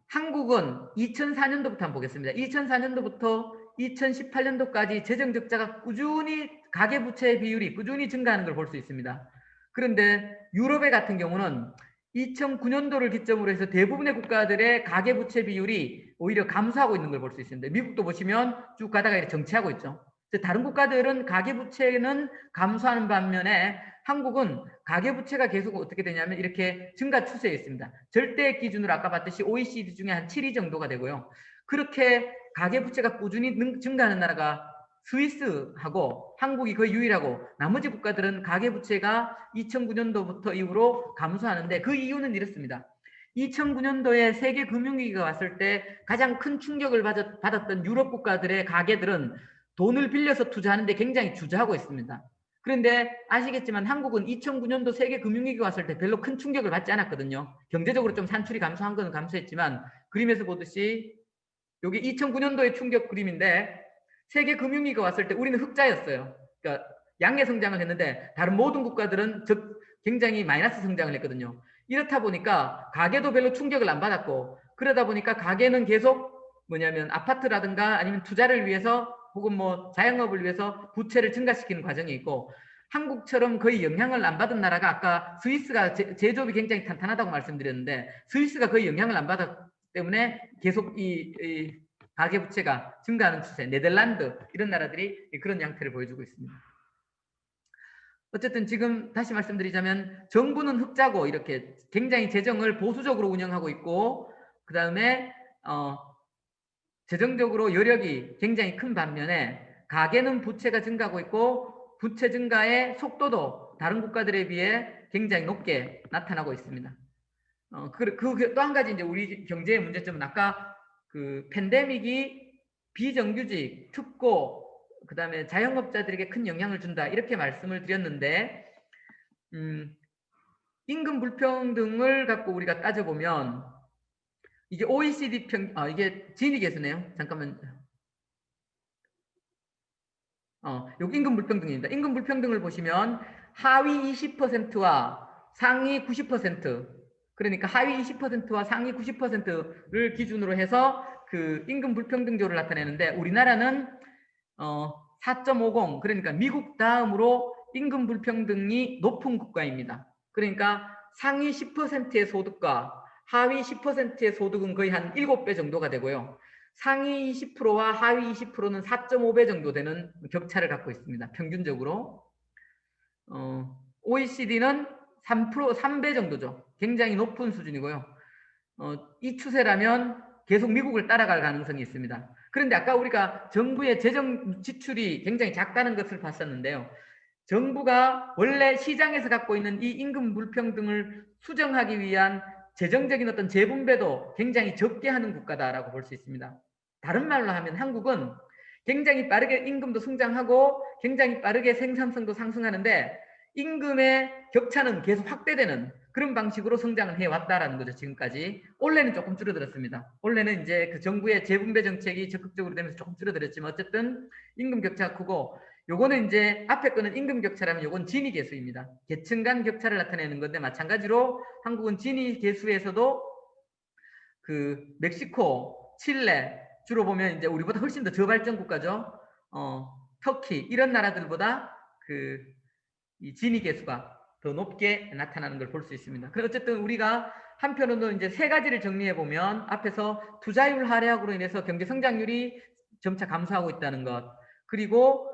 한국은 2004년도부터 한번 보겠습니다. 2004년도부터 2018년도까지 재정적자가 꾸준히 가계부채 비율이 꾸준히 증가하는 걸 볼 수 있습니다. 그런데 유럽의 같은 경우는 2009년도를 기점으로 해서 대부분의 국가들의 가계부채 비율이 오히려 감소하고 있는 걸 볼 수 있습니다. 미국도 보시면 쭉 가다가 이렇게 정체하고 있죠. 다른 국가들은 가계부채는 감소하는 반면에 한국은 가계부채가 계속 어떻게 되냐면 이렇게 증가 추세에 있습니다. 절대 기준으로 아까 봤듯이 OECD 중에 한 7위 정도가 되고요. 그렇게 가계부채가 꾸준히 증가하는 나라가 스위스하고 한국이 거의 유일하고 나머지 국가들은 가계부채가 2009년도부터 이후로 감소하는데 그 이유는 이렇습니다. 2009년도에 세계 금융위기가 왔을 때 가장 큰 충격을 받았던 유럽 국가들의 가계들은 돈을 빌려서 투자하는데 굉장히 주저하고 있습니다. 그런데 아시겠지만 한국은 2009년도 세계 금융위기가 왔을 때 별로 큰 충격을 받지 않았거든요. 경제적으로 좀 산출이 감소한 건 감소했지만 그림에서 보듯이 여기 2009년도의 충격 그림인데 세계 금융위기가 왔을 때 우리는 흑자였어요. 그러니까 양의 성장을 했는데 다른 모든 국가들은 굉장히 마이너스 성장을 했거든요. 이렇다 보니까 가계도 별로 충격을 안 받았고 그러다 보니까 가계는 계속 뭐냐면 아파트라든가 아니면 투자를 위해서 혹은 뭐 자영업을 위해서 부채를 증가시키는 과정이 있고 한국처럼 거의 영향을 안 받은 나라가 아까 스위스가 제조업이 굉장히 탄탄하다고 말씀드렸는데 스위스가 거의 영향을 안 받았기 때문에 계속 이 가계부채가 증가하는 추세, 네덜란드 이런 나라들이 그런 양태를 보여주고 있습니다. 어쨌든 지금 다시 말씀드리자면 정부는 흑자고 이렇게 굉장히 재정을 보수적으로 운영하고 있고 그 다음에 재정적으로 여력이 굉장히 큰 반면에 가계는 부채가 증가하고 있고 부채 증가의 속도도 다른 국가들에 비해 굉장히 높게 나타나고 있습니다. 또 한 가지 이제 우리 경제의 문제점은 아까 그 팬데믹이 비정규직, 특고, 그 다음에 자영업자들에게 큰 영향을 준다 이렇게 말씀을 드렸는데 임금 불평등을 갖고 우리가 따져보면 이게 OECD 이게 지니 계수네요. 잠깐만. 여기 임금 불평등입니다. 임금 불평등을 보시면 하위 20%와 상위 90%, 그러니까 하위 20%와 상위 90%를 기준으로 해서 그 임금 불평등조를 나타내는데 우리나라는 4.50, 그러니까 미국 다음으로 임금 불평등이 높은 국가입니다. 그러니까 상위 10%의 소득과 하위 10%의 소득은 거의 한 7배 정도가 되고요. 상위 20%와 하위 20%는 4.5배 정도 되는 격차를 갖고 있습니다. 평균적으로. OECD는 3배 정도죠. 굉장히 높은 수준이고요. 이 추세라면 계속 미국을 따라갈 가능성이 있습니다. 그런데 아까 우리가 정부의 재정 지출이 굉장히 작다는 것을 봤었는데요. 정부가 원래 시장에서 갖고 있는 이 임금 불평등을 수정하기 위한 재정적인 어떤 재분배도 굉장히 적게 하는 국가다라고 볼 수 있습니다. 다른 말로 하면 한국은 굉장히 빠르게 임금도 성장하고 굉장히 빠르게 생산성도 상승하는데 임금의 격차는 계속 확대되는 그런 방식으로 성장을 해왔다라는 거죠. 지금까지. 올해는 조금 줄어들었습니다. 올해는 이제 그 정부의 재분배 정책이 적극적으로 되면서 조금 줄어들었지만 어쨌든 임금 격차가 크고, 요거는 이제 앞에 거는 임금 격차라면 요건 지니 계수입니다. 계층 간 격차를 나타내는 건데 마찬가지로 한국은 지니 계수에서도 그 멕시코, 칠레 주로 보면 이제 우리보다 훨씬 더 저발전 국가죠. 터키 이런 나라들보다 이 지니 계수가 더 높게 나타나는 걸 볼 수 있습니다. 그래서 어쨌든 우리가 한편으로는 이제 세 가지를 정리해 보면 앞에서 투자율 하락으로 인해서 경제 성장률이 점차 감소하고 있다는 것, 그리고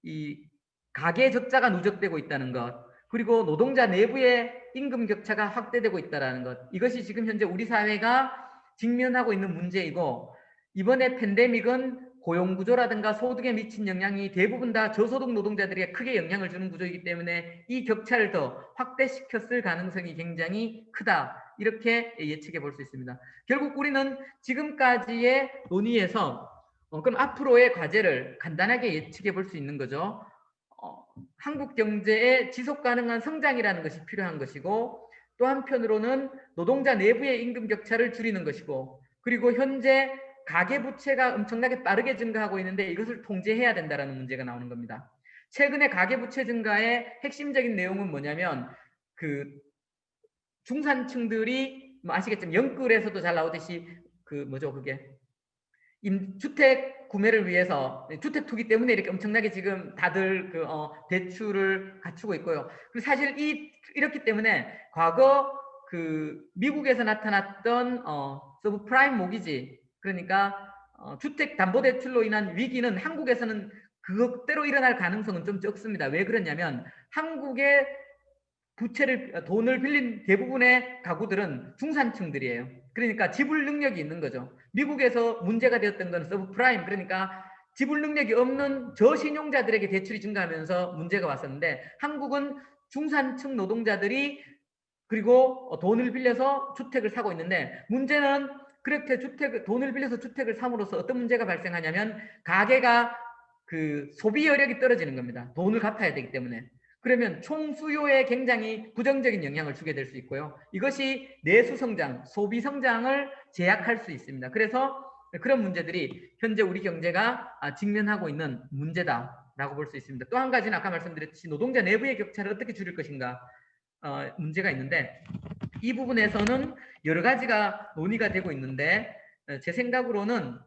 이 가계 적자가 누적되고 있다는 것, 그리고 노동자 내부의 임금 격차가 확대되고 있다는 것, 이것이 지금 현재 우리 사회가 직면하고 있는 문제이고, 이번에 팬데믹은 고용구조라든가 소득에 미친 영향이 대부분 다 저소득 노동자들에게 크게 영향을 주는 구조이기 때문에 이 격차를 더 확대시켰을 가능성이 굉장히 크다, 이렇게 예측해 볼 수 있습니다. 결국 우리는 지금까지의 논의에서 그럼 앞으로의 과제를 간단하게 예측해 볼 수 있는 거죠. 한국 경제의 지속 가능한 성장이라는 것이 필요한 것이고, 또 한편으로는 노동자 내부의 임금 격차를 줄이는 것이고, 그리고 현재 가계부채가 엄청나게 빠르게 증가하고 있는데 이것을 통제해야 된다는 문제가 나오는 겁니다. 최근에 가계부채 증가의 핵심적인 내용은 뭐냐면 그 중산층들이 아시겠지만 영끌에서도 잘 나오듯이 그게 주택 구매를 위해서 주택 투기 때문에 이렇게 엄청나게 지금 다들 대출을 갖추고 있고요. 그리고 사실 이렇기 때문에 과거 미국에서 나타났던 서브프라임 모기지, 그러니까 주택 담보 대출로 인한 위기는 한국에서는 그것대로 일어날 가능성은 좀 적습니다. 왜 그러냐면 한국의 돈을 빌린 대부분의 가구들은 중산층들이에요. 그러니까 지불 능력이 있는 거죠. 미국에서 문제가 되었던 건 서브프라임, 그러니까 지불 능력이 없는 저신용자들에게 대출이 증가하면서 문제가 왔었는데, 한국은 중산층 노동자들이 그리고 돈을 빌려서 주택을 사고 있는데, 문제는 그렇게 돈을 빌려서 주택을 삼으로써 어떤 문제가 발생하냐면 가계가 소비 여력이 떨어지는 겁니다. 돈을 갚아야 되기 때문에. 그러면 총 수요에 굉장히 부정적인 영향을 주게 될 수 있고요. 이것이 내수 성장, 소비 성장을 제약할 수 있습니다. 그래서 그런 문제들이 현재 우리 경제가 직면하고 있는 문제다라고 볼 수 있습니다. 또 한 가지는 아까 말씀드렸듯이 노동자 내부의 격차를 어떻게 줄일 것인가 문제가 있는데, 이 부분에서는 여러 가지가 논의가 되고 있는데, 제 생각으로는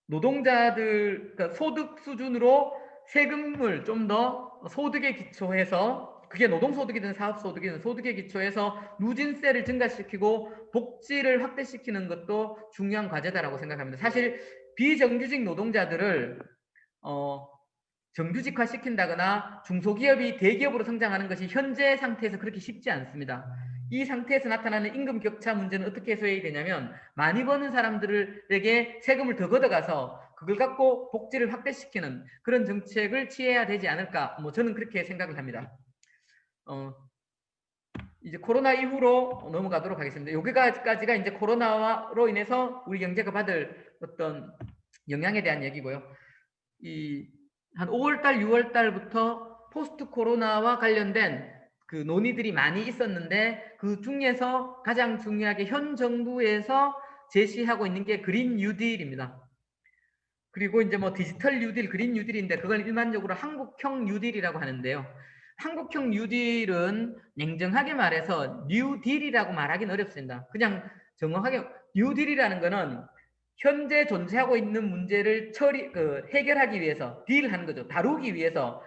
노동자들 소득 수준으로 세금을 좀 더 소득에 기초해서, 그게 노동소득이든 사업소득이든 소득에 기초해서 누진세를 증가시키고 복지를 확대시키는 것도 중요한 과제다라고 생각합니다. 사실 비정규직 노동자들을 정규직화 시킨다거나 중소기업이 대기업으로 성장하는 것이 현재 상태에서 그렇게 쉽지 않습니다. 이 상태에서 나타나는 임금 격차 문제는 어떻게 해소해야 되냐면, 많이 버는 사람들에게 세금을 더 걷어가서 그걸 갖고 복지를 확대시키는 그런 정책을 취해야 되지 않을까, 뭐 저는 그렇게 생각을 합니다. 이제 코로나 이후로 넘어가도록 하겠습니다. 여기까지가 이제 코로나로 인해서 우리 경제가 받을 어떤 영향에 대한 얘기고요. 한 5월달, 6월달부터 포스트 코로나와 관련된 그 논의들이 많이 있었는데 그 중에서 가장 중요하게 현 정부에서 제시하고 있는 게 그린 뉴딜입니다. 그리고 이제 뭐 디지털 뉴딜, 그린 뉴딜인데 그걸 일반적으로 한국형 뉴딜이라고 하는데요. 한국형 뉴딜은 냉정하게 말해서 뉴딜이라고 말하기는 어렵습니다. 그냥 정확하게 뉴딜이라는 거는 현재 존재하고 있는 문제를 해결하기 위해서 딜하는 거죠. 다루기 위해서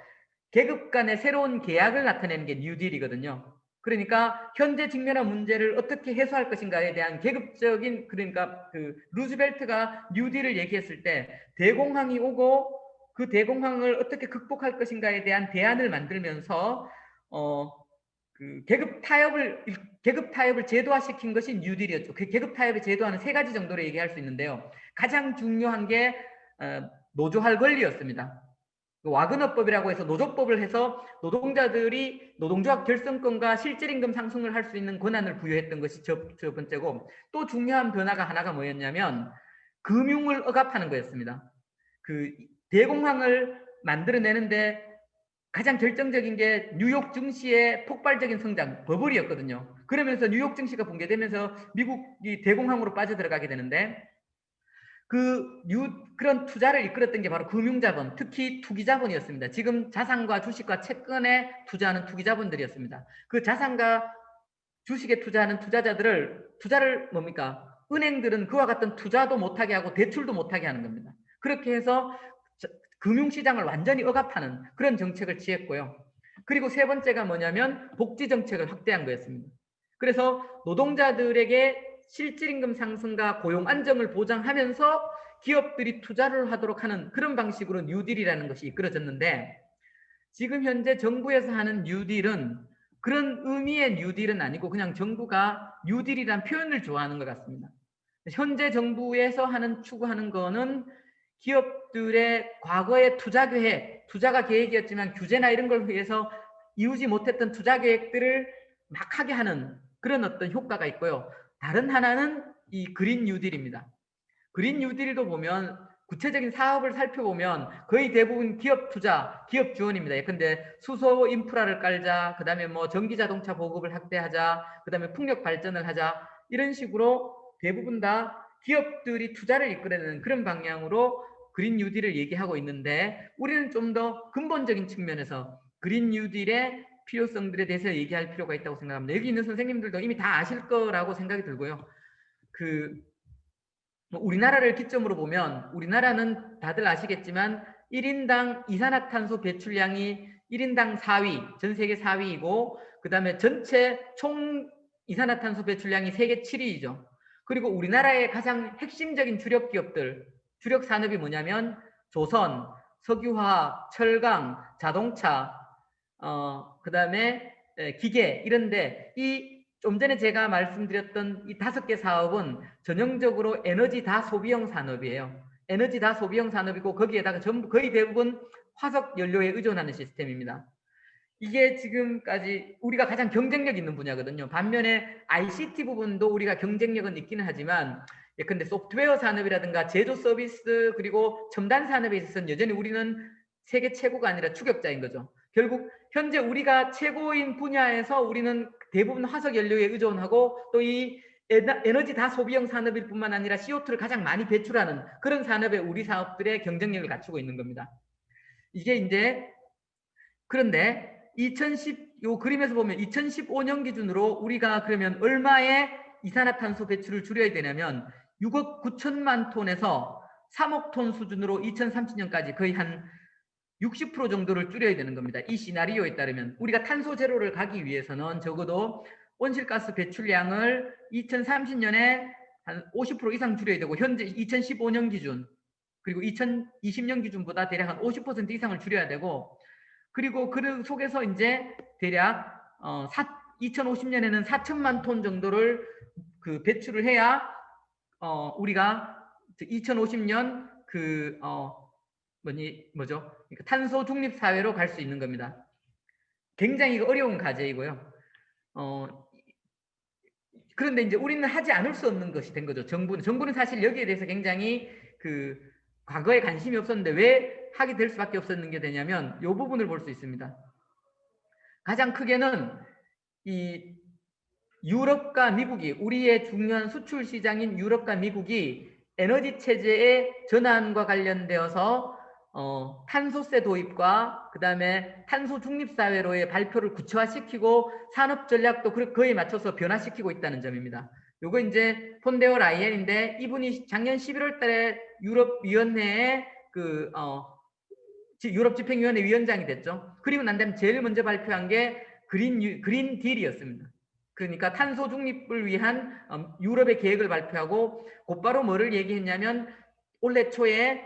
계급 간의 새로운 계약을 나타내는 게 뉴딜이거든요. 그러니까 현재 직면한 문제를 어떻게 해소할 것인가에 대한 계급적인, 그러니까 그 루즈벨트가 뉴딜을 얘기했을 때 대공황이 오고 그 대공황을 어떻게 극복할 것인가에 대한 대안을 만들면서 그 계급 타협을 제도화시킨 것이 뉴딜이었죠. 그 계급 타협의 제도화는 세 가지 정도로 얘기할 수 있는데요. 가장 중요한 게 노조할 권리였습니다. 와그너법이라고 해서 노조법을 해서 노동자들이 노동조합 결성권과 실질임금 상승을 할 수 있는 권한을 부여했던 것이 첫 번째고, 또 중요한 변화가 하나가 뭐였냐면 금융을 억압하는 거였습니다. 그 대공황을 만들어내는데 가장 결정적인 게 뉴욕 증시의 폭발적인 성장, 버블이었거든요. 그러면서 뉴욕 증시가 붕괴되면서 미국이 대공황으로 빠져들어가게 되는데 그런 투자를 이끌었던 게 바로 금융자본, 특히 투기자본이었습니다. 지금 자산과 주식과 채권에 투자하는 투기자본들이었습니다. 그 자산과 주식에 투자하는 투자를 뭡니까? 은행들은 그와 같은 투자도 못하게 하고 대출도 못하게 하는 겁니다. 그렇게 해서 금융시장을 완전히 억압하는 그런 정책을 취했고요. 그리고 세 번째가 뭐냐면 복지 정책을 확대한 거였습니다. 그래서 노동자들에게 실질임금 상승과 고용 안정을 보장하면서 기업들이 투자를 하도록 하는 그런 방식으로 뉴딜이라는 것이 이끌어졌는데, 지금 현재 정부에서 하는 뉴딜은 그런 의미의 뉴딜은 아니고 그냥 정부가 뉴딜이라는 표현을 좋아하는 것 같습니다. 현재 정부에서 추구하는 거는 기업들의 과거의 투자 계획, 투자가 계획이었지만 규제나 이런 걸 위해서 이루지 못했던 투자 계획들을 막 하게 하는 그런 어떤 효과가 있고요. 다른 하나는 이 그린 뉴딜입니다. 그린 뉴딜도 보면 구체적인 사업을 살펴보면 거의 대부분 기업 투자, 기업 지원입니다. 예컨대 수소 인프라를 깔자, 그 다음에 뭐 전기자동차 보급을 확대하자, 그 다음에 풍력 발전을 하자, 이런 식으로 대부분 다 기업들이 투자를 이끌어내는 그런 방향으로 그린 뉴딜을 얘기하고 있는데, 우리는 좀 더 근본적인 측면에서 그린 뉴딜의 필요성들에 대해서 얘기할 필요가 있다고 생각합니다. 여기 있는 선생님들도 이미 다 아실 거라고 생각이 들고요. 우리나라를 기점으로 보면 우리나라는 다들 아시겠지만 1인당 이산화탄소 배출량이 1인당 4위, 전 세계 4위이고 그 다음에 전체 총 이산화탄소 배출량이 세계 7위이죠. 그리고 우리나라의 가장 핵심적인 주력 기업들, 주력 산업이 뭐냐면 조선, 석유화학, 철강, 자동차, 그 다음에 기계, 이런데 좀 전에 제가 말씀드렸던 이 5개 사업은 전형적으로 에너지 다소비형 산업이에요. 에너지 다소비형 산업이고 거기에다가 전부 거의 대부분 화석 연료에 의존하는 시스템입니다. 이게 지금까지 우리가 가장 경쟁력 있는 분야거든요. 반면에 ICT 부분도 우리가 경쟁력은 있기는 하지만 예컨대 소프트웨어 산업이라든가 제조 서비스 그리고 첨단 산업에 있어서는 여전히 우리는 세계 최고가 아니라 추격자인 거죠. 결국 현재 우리가 최고인 분야에서 우리는 대부분 화석 연료에 의존하고 또 이 에너지 다소비형 산업일 뿐만 아니라 CO2를 가장 많이 배출하는 그런 산업에 우리 사업들의 경쟁력을 갖추고 있는 겁니다. 이게 이제 그런데 요 그림에서 보면 2015년 기준으로 우리가 그러면 얼마의 이산화탄소 배출을 줄여야 되냐면 6억 9천만 톤에서 3억 톤 수준으로 2030년까지 거의 한 60% 정도를 줄여야 되는 겁니다. 이 시나리오에 따르면 우리가 탄소 제로를 가기 위해서는 적어도 온실가스 배출량을 2030년에 한 50% 이상 줄여야 되고, 현재 2015년 기준 그리고 2020년 기준보다 대략 한 50% 이상을 줄여야 되고, 그리고 그 속에서 이제 대략 2050년에는 4천만 톤 정도를 배출을 해야 우리가 2050년 그러니까 탄소 중립 사회로 갈 수 있는 겁니다. 굉장히 어려운 과제이고요. 그런데 이제 우리는 하지 않을 수 없는 것이 된 거죠. 정부는 사실 여기에 대해서 굉장히 과거에 관심이 없었는데 왜 하게 될 수밖에 없었는 게 되냐면 이 부분을 볼 수 있습니다. 가장 크게는 이 유럽과 미국이, 우리의 중요한 수출 시장인 유럽과 미국이 에너지 체제의 전환과 관련되어서 탄소세 도입과 그다음에 탄소 중립 사회로의 발표를 구체화시키고 산업 전략도 그에 맞춰서 변화시키고 있다는 점입니다. 요거 이제 폰데어 라이엔인데 이분이 작년 11월 달에 유럽 위원회에 유럽 집행위원회 위원장이 됐죠. 그리고 난 다음에 제일 먼저 발표한 게 그린 딜이었습니다. 그러니까 탄소 중립을 위한 유럽의 계획을 발표하고 곧바로 뭐를 얘기했냐면 올해 초에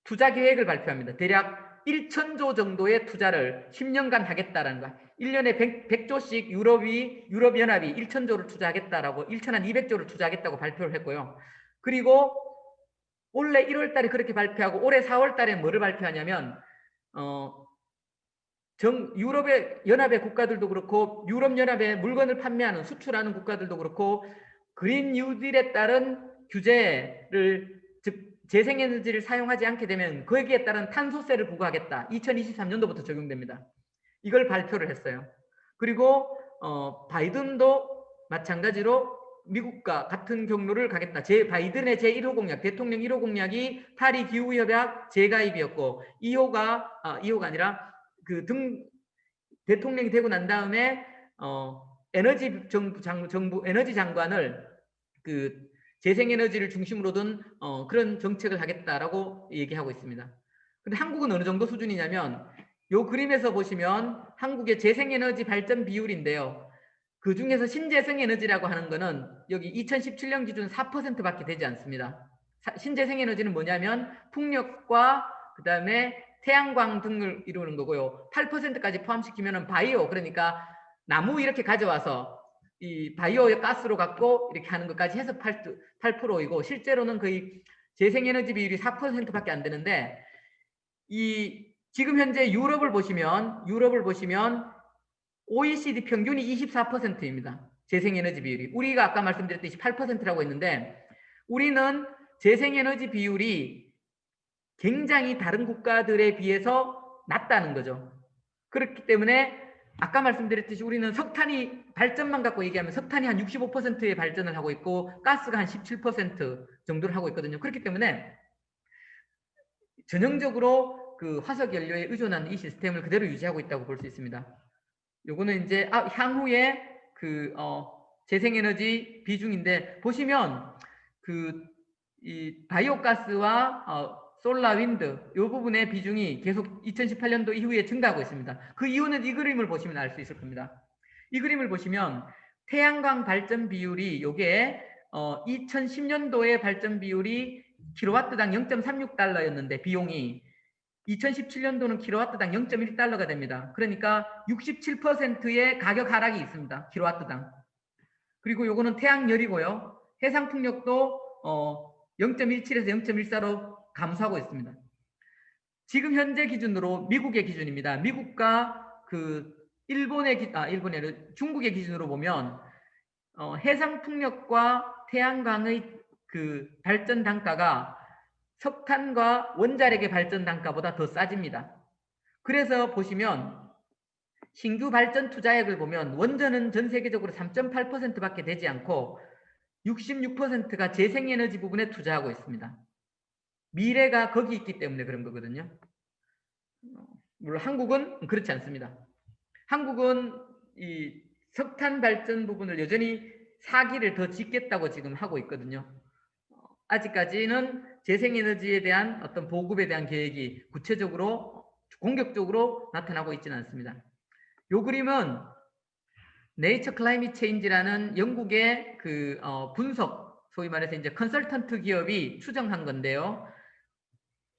투자 계획을 발표합니다. 대략 1,000조 정도의 투자를 10년간 하겠다라는 거야. 1년에 100조씩 유럽연합이 1,000조를 투자하겠다라고 1,200조를 투자하겠다고 발표를 했고요. 그리고 올해 1월 달에 그렇게 발표하고 올해 4월 달에 뭐를 발표하냐면 유럽의 연합의 국가들도 그렇고 유럽연합에 물건을 판매하는 수출하는 국가들도 그렇고 그린 뉴딜에 따른 규제를 즉 재생에너지를 사용하지 않게 되면 거기에 따른 탄소세를 부과하겠다. 2023년도부터 적용됩니다. 이걸 발표를 했어요. 그리고 바이든도 마찬가지로 미국과 같은 경로를 가겠다. 바이든의 제1호 공약, 대통령 1호 공약이 파리 기후협약 재가입이었고 2호가 아니라 대통령이 되고 난 다음에 정부 에너지 장관을 재생에너지를 중심으로 둔 그런 정책을 하겠다라고 얘기하고 있습니다. 근데 한국은 어느 정도 수준이냐면 요 그림에서 보시면 한국의 재생에너지 발전 비율인데요. 그 중에서 신재생에너지라고 하는 거는 여기 2017년 기준 4%밖에 되지 않습니다. 신재생에너지는 뭐냐면 풍력과 그 다음에 태양광 등을 이루는 거고요. 8%까지 포함시키면 바이오, 그러니까 나무 이렇게 가져와서 이 바이오 가스로 갖고 이렇게 하는 것까지 해서 8%이고 실제로는 거의 재생에너지 비율이 4%밖에 안 되는데 지금 현재 유럽을 보시면 OECD 평균이 24%입니다. 재생에너지 비율이. 우리가 아까 말씀드렸듯이 8%라고 했는데 우리는 재생에너지 비율이 굉장히 다른 국가들에 비해서 낮다는 거죠. 그렇기 때문에 아까 말씀드렸듯이 우리는 석탄이 발전만 갖고 얘기하면 석탄이 한 65%의 발전을 하고 있고 가스가 한 17% 정도를 하고 있거든요. 그렇기 때문에 전형적으로 화석 연료에 의존하는 이 시스템을 그대로 유지하고 있다고 볼 수 있습니다. 요거는 이제 향후에 재생에너지 비중인데 보시면 이 바이오가스와 솔라 윈드 이 부분의 비중이 계속 2018년도 이후에 증가하고 있습니다. 그 이유는 이 그림을 보시면 알 수 있을 겁니다. 이 그림을 보시면 태양광 발전 비율이 요게 2010년도에 발전 비율이 킬로와트당 0.36달러였는데 비용이 2017년도는 킬로와트당 0.1달러가 됩니다. 그러니까 67%의 가격 하락이 있습니다. 킬로와트당. 그리고 요거는 태양열이고요. 해상풍력도 0.17에서 0.14로 감소하고 있습니다. 지금 현재 기준으로 미국의 기준입니다. 미국과 중국의 기준으로 보면 해상풍력과 태양광의 발전 단가가 석탄과 원자력의 발전 단가보다 더 싸집니다. 그래서 보시면 신규 발전 투자액을 보면 원전은 전 세계적으로 3.8%밖에 되지 않고 66%가 재생에너지 부분에 투자하고 있습니다. 미래가 거기 있기 때문에 그런 거거든요. 물론 한국은 그렇지 않습니다. 한국은 이 석탄 발전 부분을 여전히 4기를 더 짓겠다고 지금 하고 있거든요. 아직까지는 재생에너지에 대한 어떤 보급에 대한 계획이 구체적으로 공격적으로 나타나고 있지는 않습니다. 이 그림은 네이처 클라이밋 체인지라는 영국의 분석, 소위 말해서 이제 컨설턴트 기업이 추정한 건데요.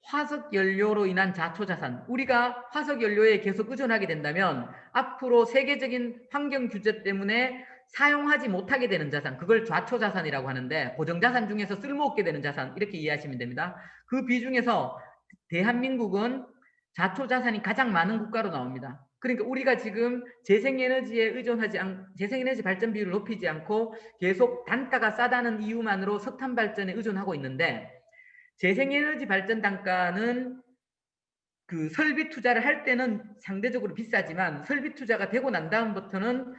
화석 연료로 인한 자초자산, 우리가 화석 연료에 계속 의존하게 된다면 앞으로 세계적인 환경 규제 때문에 사용하지 못하게 되는 자산, 그걸 좌초자산이라고 하는데 고정자산 중에서 쓸모없게 되는 자산 이렇게 이해하시면 됩니다. 그 비중에서 대한민국은 좌초자산이 가장 많은 국가로 나옵니다. 그러니까 우리가 지금 재생에너지에 의존하지 재생에너지 발전 비율을 높이지 않고 계속 단가가 싸다는 이유만으로 석탄 발전에 의존하고 있는데 재생에너지 발전 단가는 그 설비 투자를 할 때는 상대적으로 비싸지만 설비 투자가 되고 난 다음부터는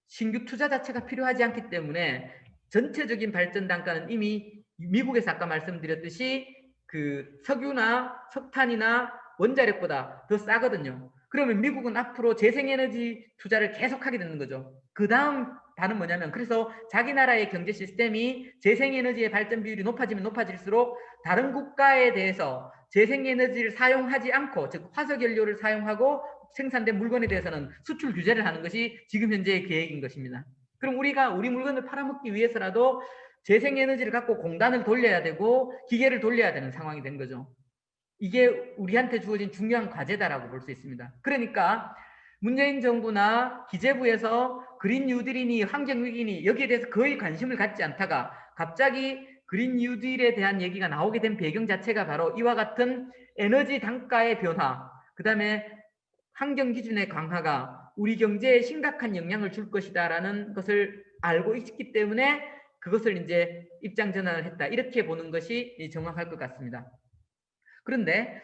신규 투자 자체가 필요하지 않기 때문에 전체적인 발전 단가는 이미 미국에서 아까 말씀드렸듯이 그 석유나 석탄이나 원자력보다 더 싸거든요. 그러면 미국은 앞으로 재생에너지 투자를 계속하게 되는 거죠. 그 다음 단은 뭐냐면 그래서 자기 나라의 경제 시스템이 재생에너지의 발전 비율이 높아지면 높아질수록 다른 국가에 대해서 재생에너지를 사용하지 않고 즉 화석연료를 사용하고 생산된 물건에 대해서는 수출 규제를 하는 것이 지금 현재의 계획인 것입니다. 그럼 우리가 우리 물건을 팔아먹기 위해서라도 재생에너지를 갖고 공단을 돌려야 되고 기계를 돌려야 되는 상황이 된 거죠. 이게 우리한테 주어진 중요한 과제다라고 볼 수 있습니다. 그러니까 문재인 정부나 기재부에서 그린 뉴딜이니 환경 위기니 여기에 대해서 거의 관심을 갖지 않다가 갑자기 그린 뉴딜에 대한 얘기가 나오게 된 배경 자체가 바로 이와 같은 에너지 단가의 변화, 그 다음에 환경 기준의 강화가 우리 경제에 심각한 영향을 줄 것이다라는 것을 알고 있기 때문에 그것을 이제 입장 전환을 했다. 이렇게 보는 것이 정확할 것 같습니다. 그런데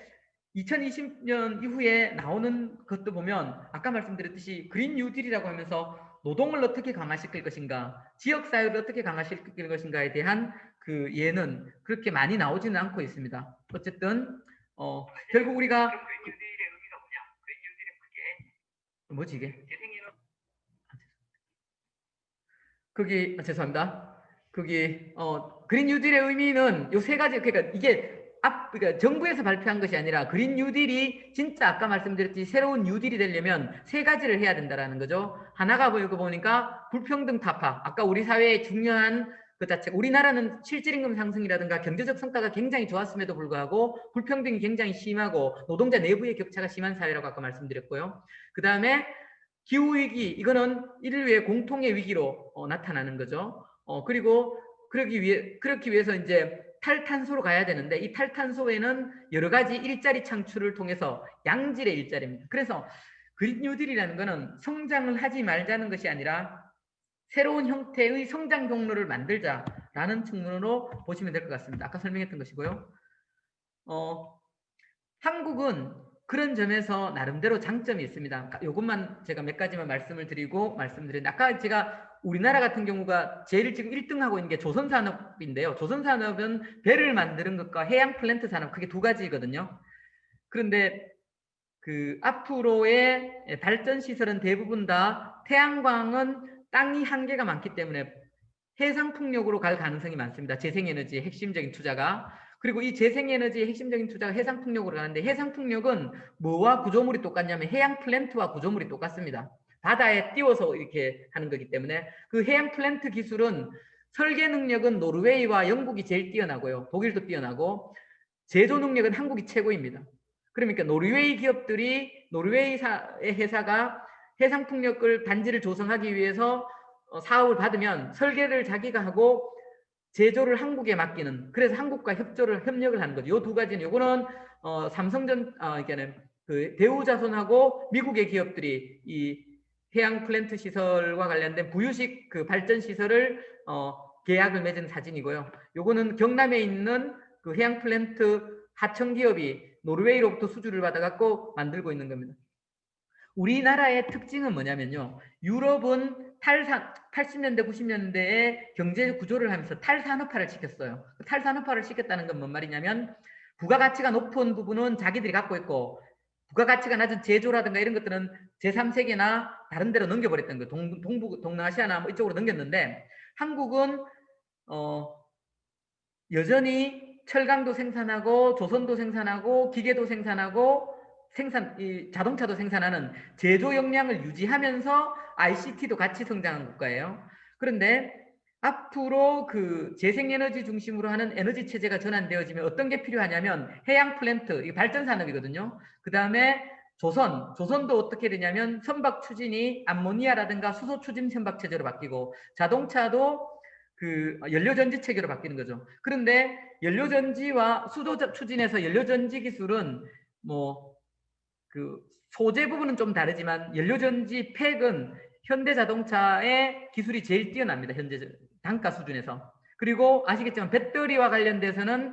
2020년 이후에 나오는 것도 보면 아까 말씀드렸듯이 그린 뉴딜이라고 하면서 노동을 어떻게 강화시킬 것인가, 지역사회를 어떻게 강화시킬 것인가에 대한 그 예는 그렇게 많이 나오지는 않고 있습니다. 어쨌든 결국 우리가 그린 뉴딜의 의미가 뭐냐? 그린 뉴딜의 크게 뭐지 이게? 거기 죄송합니다. 거기 그린 뉴딜의 의미는 요 세 가지, 그러니까 이게 그러니까 정부에서 발표한 것이 아니라 그린 뉴딜이 진짜 아까 말씀드렸듯이 새로운 뉴딜이 되려면 세 가지를 해야 된다라는 거죠. 하나가 보니까 불평등 타파. 아까 우리 사회의 중요한 그 자체, 우리나라는 실질임금 상승이라든가 경제적 성과가 굉장히 좋았음에도 불구하고 불평등이 굉장히 심하고 노동자 내부의 격차가 심한 사회라고 아까 말씀드렸고요. 그 다음에 기후위기, 이거는 인류의 공통의 위기로 나타나는 거죠. 그리고 그렇기 위해서 이제 탈탄소로 가야 되는데 이 탈탄소에는 여러 가지 일자리 창출을 통해서 양질의 일자리입니다. 그래서 그린 뉴딜이라는 거는 성장을 하지 말자는 것이 아니라 새로운 형태의 성장 경로를 만들자라는 측면으로 보시면 될 것 같습니다. 아까 설명했던 것이고요. 한국은 그런 점에서 나름대로 장점이 있습니다. 이것만 제가 몇 가지만 말씀을 드리고 말씀드렸는데 아까 제가 우리나라 같은 경우가 제일 지금 1등하고 있는 게 조선산업인데요. 조선산업은 배를 만드는 것과 해양 플랜트 산업 크게 두 가지거든요. 그런데 그 앞으로의 발전 시설은 대부분 다 태양광은 땅이 한계가 많기 때문에 해상 풍력으로 갈 가능성이 많습니다. 재생에너지의 핵심적인 투자가. 그리고 이 재생에너지의 핵심적인 투자가 해상 풍력으로 가는데 해상 풍력은 뭐와 구조물이 똑같냐면 해양 플랜트와 구조물이 똑같습니다. 바다에 띄워서 이렇게 하는 거기 때문에 그 해양 플랜트 기술은 설계 능력은 노르웨이와 영국이 제일 뛰어나고요. 독일도 뛰어나고 제조 능력은 한국이 최고입니다. 그러니까 노르웨이 기업들이 노르웨이 회사가 해상 풍력을 단지를 조성하기 위해서 사업을 받으면 설계를 자기가 하고 제조를 한국에 맡기는, 그래서 한국과 협력을 하는 거죠. 이 두 가지는, 요거는 삼성전 그러니까는 그 대우자손하고 미국의 기업들이 이 해양 플랜트 시설과 관련된 부유식 그 발전 시설을 계약을 맺은 사진이고요. 요거는 경남에 있는 그 해양 플랜트 하청 기업이 노르웨이로부터 수주를 받아갖고 만들고 있는 겁니다. 우리나라의 특징은 뭐냐면요. 유럽은 80년대, 90년대에 경제 구조를 하면서 탈산업화를 시켰어요. 탈산업화를 시켰다는 건 뭔 말이냐면 부가가치가 높은 부분은 자기들이 갖고 있고 부가가치가 낮은 제조라든가 이런 것들은 제3세계나 다른 데로 넘겨버렸던 거예요. 동남아시아나 뭐 이쪽으로 넘겼는데 한국은 여전히 철강도 생산하고 조선도 생산하고 기계도 생산하고 자동차도 생산하는 제조 역량을 유지하면서 ICT도 같이 성장한 국가예요. 그런데 앞으로 그 재생에너지 중심으로 하는 에너지 체제가 전환되어지면 어떤 게 필요하냐면 해양 플랜트, 이 발전 산업이거든요. 그 다음에 조선도 어떻게 되냐면 선박 추진이 암모니아라든가 수소 추진 선박 체제로 바뀌고 자동차도 그 연료전지 체계로 바뀌는 거죠. 그런데 연료전지와 수소 추진에서 연료전지 기술은 뭐 그 소재 부분은 좀 다르지만 연료전지 팩은 현대자동차의 기술이 제일 뛰어납니다. 현재 단가 수준에서. 그리고 아시겠지만 배터리와 관련돼서는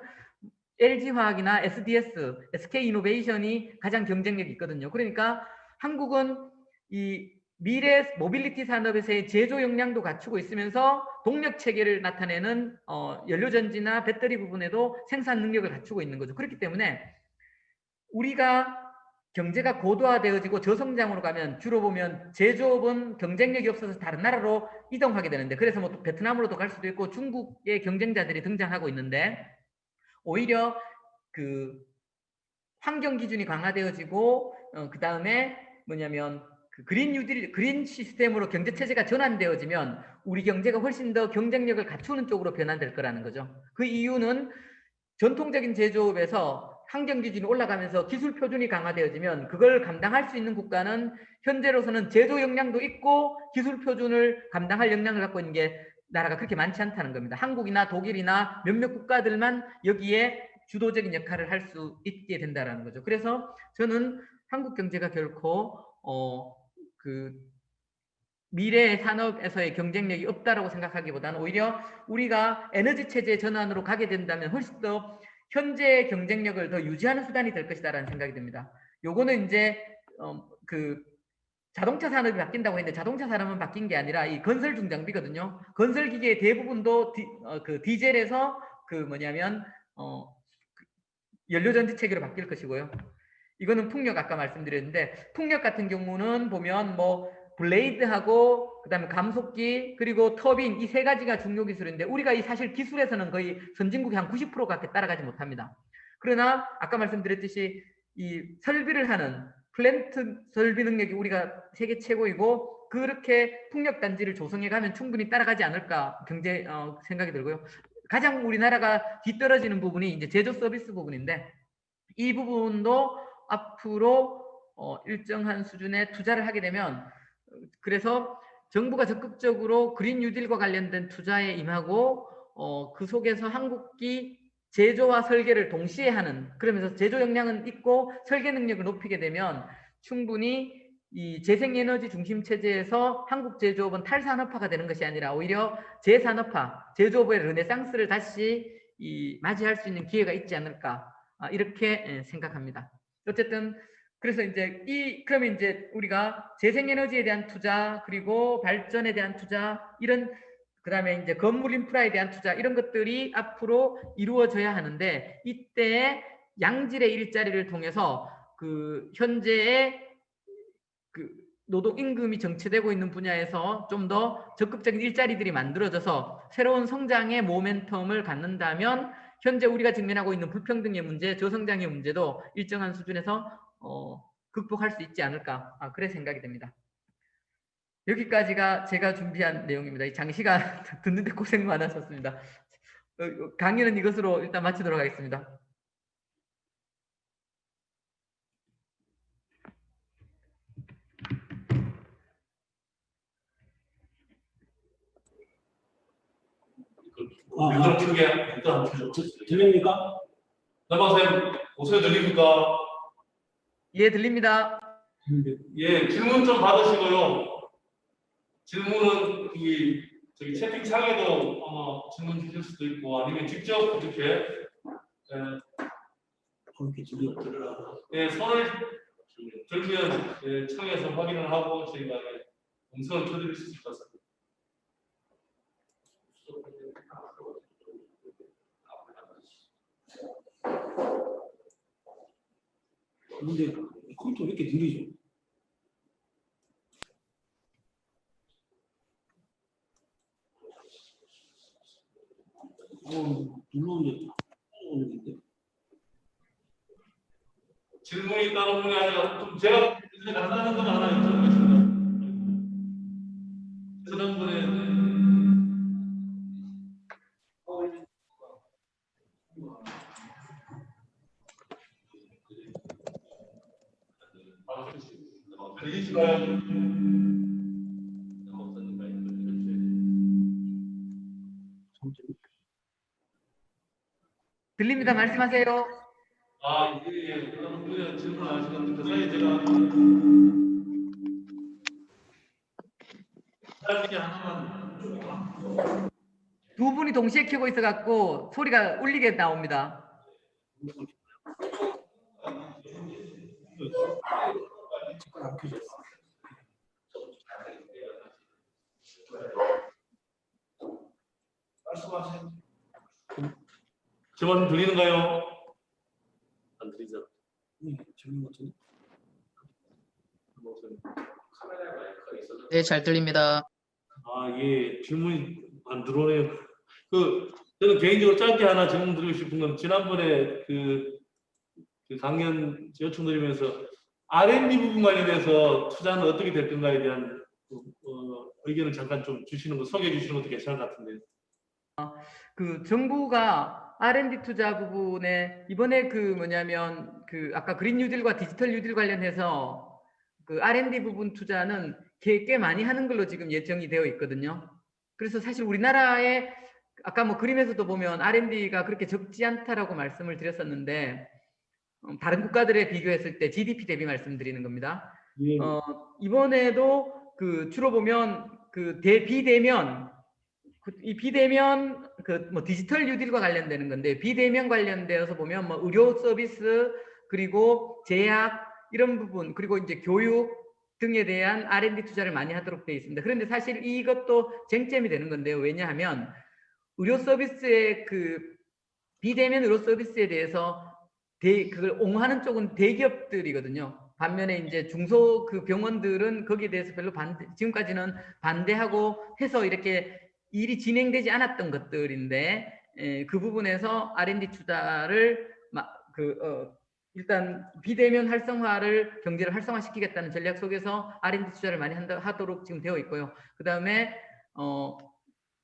LG화학이나 SDS, SK이노베이션이 가장 경쟁력이 있거든요. 그러니까 한국은 이 미래 모빌리티 산업에서의 제조 역량도 갖추고 있으면서 동력 체계를 나타내는 연료전지나 배터리 부분에도 생산 능력을 갖추고 있는 거죠. 그렇기 때문에 우리가 경제가 고도화되어지고 저성장으로 가면 주로 보면 제조업은 경쟁력이 없어서 다른 나라로 이동하게 되는데, 그래서 뭐 베트남으로도 갈 수도 있고 중국의 경쟁자들이 등장하고 있는데, 오히려 그 환경 기준이 강화되어지고 그 다음에 뭐냐면 그 그린 뉴딜, 그린 시스템으로 경제 체제가 전환되어지면 우리 경제가 훨씬 더 경쟁력을 갖추는 쪽으로 변환될 거라는 거죠. 그 이유는 전통적인 제조업에서 환경 기준이 올라가면서 기술 표준이 강화되어지면 그걸 감당할 수 있는 국가는 현재로서는 제조 역량도 있고 기술 표준을 감당할 역량을 갖고 있는 게 나라가 그렇게 많지 않다는 겁니다. 한국이나 독일이나 몇몇 국가들만 여기에 주도적인 역할을 할 수 있게 된다는 거죠. 그래서 저는 한국 경제가 결코 그 미래의 산업에서의 경쟁력이 없다라고 생각하기보다는 오히려 우리가 에너지 체제 전환으로 가게 된다면 훨씬 더 현재의 경쟁력을 더 유지하는 수단이 될 것이다라는 생각이 듭니다. 요거는 이제 그 자동차 산업이 바뀐다고 했는데 자동차 산업은 바뀐 게 아니라 이 건설 중장비거든요. 건설 기계의 대부분도 그 디젤에서 그 뭐냐면 연료전지 체계로 바뀔 것이고요. 이거는 풍력 아까 말씀드렸는데 풍력 같은 경우는 보면 뭐 블레이드하고 그다음에 감속기 그리고 터빈 이 세 가지가 중요 기술인데 우리가 이 사실 기술에서는 거의 선진국의 한 90%밖에 따라가지 못합니다. 그러나 아까 말씀드렸듯이 이 설비를 하는 플랜트 설비 능력이 우리가 세계 최고이고 그렇게 풍력 단지를 조성해 가면 충분히 따라가지 않을까 경제 생각이 들고요. 가장 우리나라가 뒤떨어지는 부분이 이제 제조 서비스 부분인데 이 부분도 앞으로 일정한 수준의 투자를 하게 되면 그래서 정부가 적극적으로 그린 뉴딜과 관련된 투자에 임하고 그 속에서 한국이 제조와 설계를 동시에 하는 그러면서 제조 역량은 있고 설계 능력을 높이게 되면 충분히 이 재생에너지 중심 체제에서 한국 제조업은 탈산업화가 되는 것이 아니라 오히려 재산업화, 제조업의 르네상스를 다시 맞이할 수 있는 기회가 있지 않을까 이렇게 생각합니다. 어쨌든 그래서 이제 그러면 이제 우리가 재생에너지에 대한 투자 그리고 발전에 대한 투자 이런 그다음에 이제 건물 인프라에 대한 투자 이런 것들이 앞으로 이루어져야 하는데 이때 양질의 일자리를 통해서 그 현재의 그 노동 임금이 정체되고 있는 분야에서 좀 더 적극적인 일자리들이 만들어져서 새로운 성장의 모멘텀을 갖는다면 현재 우리가 직면하고 있는 불평등의 문제, 저성장의 문제도 일정한 수준에서 극복할 수 있지 않을까 그래 생각이 됩니다. 여기까지가 제가 준비한 내용입니다. 이 장시간 듣는데 고생 많으셨습니다. 강의는 이것으로 일단 마치도록 하겠습니다. 미끄럼 크게 일단 들립니까? 선생님 목소리 들립니까? 예, 들립니다. 예, 질문 좀 받으시고요. 질문은 저기 채팅창에도 아마 질문 주실 수도 있고 아니면 직접 이렇게 손을 들면 창에서 확인을 하고 저희가 음성을 쳐드릴 수 있을 것 같습니다. 근데 컴퓨터 왜 이렇게 느리죠? 눌렀는데 질문이 있다는 분이 아니라 좀 제가 간단한 건 하나 여쭤보겠습니다. 지난번에 들리시나요? 들립니다. 말씀하세요. 아, 예. 그냥 질문 안 하시는데 그 사이에 제가 짧게 하나만. 두 분이 동시에 켜고 있어갖고 소리가 울리게 나옵니다. 말씀하세요. 제 말씀 들리는가요? 안 들리잖아. 질문 같은데. 네, 잘 들립니다. 아, 예. 질문이 안 들어오네요. 저는 개인적으로 짧게 하나 질문 드리고 싶은 건 지난번에 그 강연 요청드리면서 R&D 부분 관련해서 투자는 어떻게 될 건가에 대한 의견을 잠깐 좀 주시는 거 소개해 주시는 것도 괜찮을 것 같은데요. 그 정부가 R&D 투자 부분에 이번에 아까 그린 뉴딜과 디지털 뉴딜 관련해서 그 R&D 부분 투자는 꽤 많이 하는 걸로 지금 예정이 되어 있거든요. 그래서 사실 우리나라에 아까 뭐 그림에서도 보면 R&D가 그렇게 적지 않다라고 말씀을 드렸었는데 다른 국가들에 비교했을 때 GDP 대비 말씀드리는 겁니다. 예. 이번에도 주로 보면 비대면 디지털 뉴딜과 관련되는 건데 비대면 관련되어서 보면 뭐 의료 서비스 그리고 제약 이런 부분 그리고 이제 교육 등에 대한 R&D 투자를 많이 하도록 되어 있습니다. 그런데 사실 이것도 쟁점이 되는 건데요. 왜냐하면 의료 서비스의 비대면 의료 서비스에 대해서 그걸 옹호하는 쪽은 대기업들이거든요. 반면에 이제 중소 병원들은 거기에 대해서 별로 지금까지는 반대하고 해서 이렇게 일이 진행되지 않았던 것들인데 그 부분에서 R&D 투자를 일단 비대면 활성화를 경제를 활성화시키겠다는 전략 속에서 R&D 투자를 많이 하도록 지금 되어 있고요. 그 다음에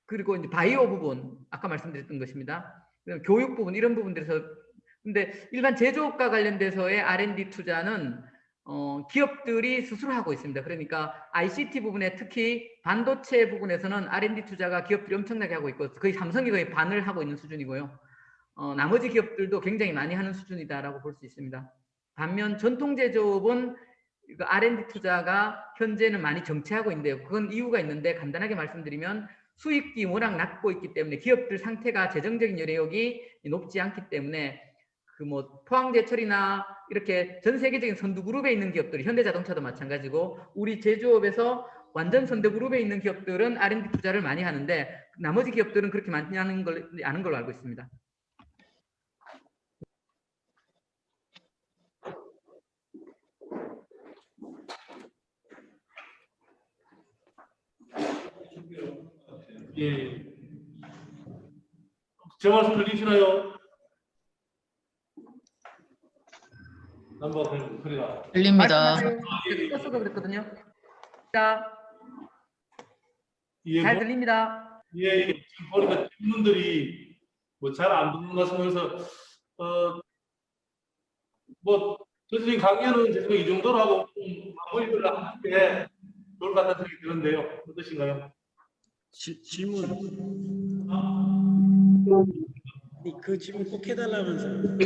그리고 이제 바이오 부분 아까 말씀드렸던 것입니다. 교육 부분 이런 부분들에서 근데 일반 제조업과 관련돼서의 R&D 투자는 기업들이 스스로 하고 있습니다. 그러니까 ICT 부분에 특히 반도체 부분에서는 R&D 투자가 기업들이 엄청나게 하고 있고 거의 삼성이 거의 반을 하고 있는 수준이고요. 나머지 기업들도 굉장히 많이 하는 수준이다라고 볼 수 있습니다. 반면 전통 제조업은 R&D 투자가 현재는 많이 정체하고 있는데요. 그건 이유가 있는데 간단하게 말씀드리면 수익이 워낙 낮고 있기 때문에 기업들 상태가 재정적인 여력이 높지 않기 때문에 포항제철이나 이렇게 전 세계적인 선두 그룹에 있는 기업들이 현대자동차도 마찬가지고 우리 제조업에서 완전 선두 그룹에 있는 기업들은 R&D 투자를 많이 하는데 나머지 기업들은 그렇게 많이 하는 걸로 알고 있습니다. 예. 제 말씀 들리시나요? 소리가. 들립니다. 껐어도 그랬거든요. 자, 예, 잘 들립니다. 예, 지금 보니까 질문들이 잘 안 듣는 것 같아서 전체적인 강연은 제 생각에 이 정도로 하고 마무리를 하는 게 좋을 것 같다는 생각이 드는데요. 어떠신가요? 질문. 그 질문 꼭 해달라면서요.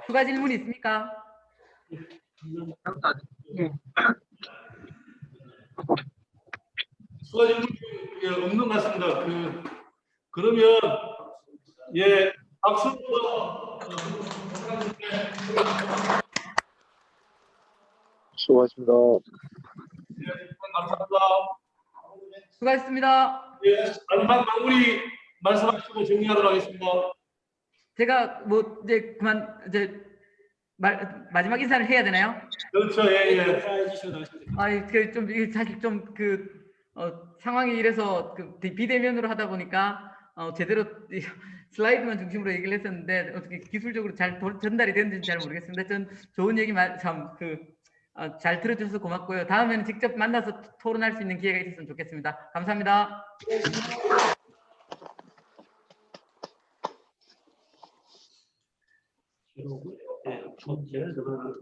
추가 질문 있습니까? 추가 질문이 없는 것 같습니다. 그러면 예, 박수. 수고하셨습니다. 예, 감사합니다. 수고하셨습니다. 예, 마지막 마무리 말씀하시고 정리하도록 하겠습니다. 제가 이제 마지막 인사를 해야 되나요? 그렇죠, 예, 예. 사실 상황이 이래서 비대면으로 하다 보니까 제대로 슬라이드만 중심으로 얘기를 했었는데 어떻게 기술적으로 잘 전달이 됐는지 잘 모르겠습니다. 전 좋은 얘기 잘 들어주셔서 고맙고요. 다음에는 직접 만나서 토론할 수 있는 기회가 있었으면 좋겠습니다. 감사합니다. 예, 예를 들어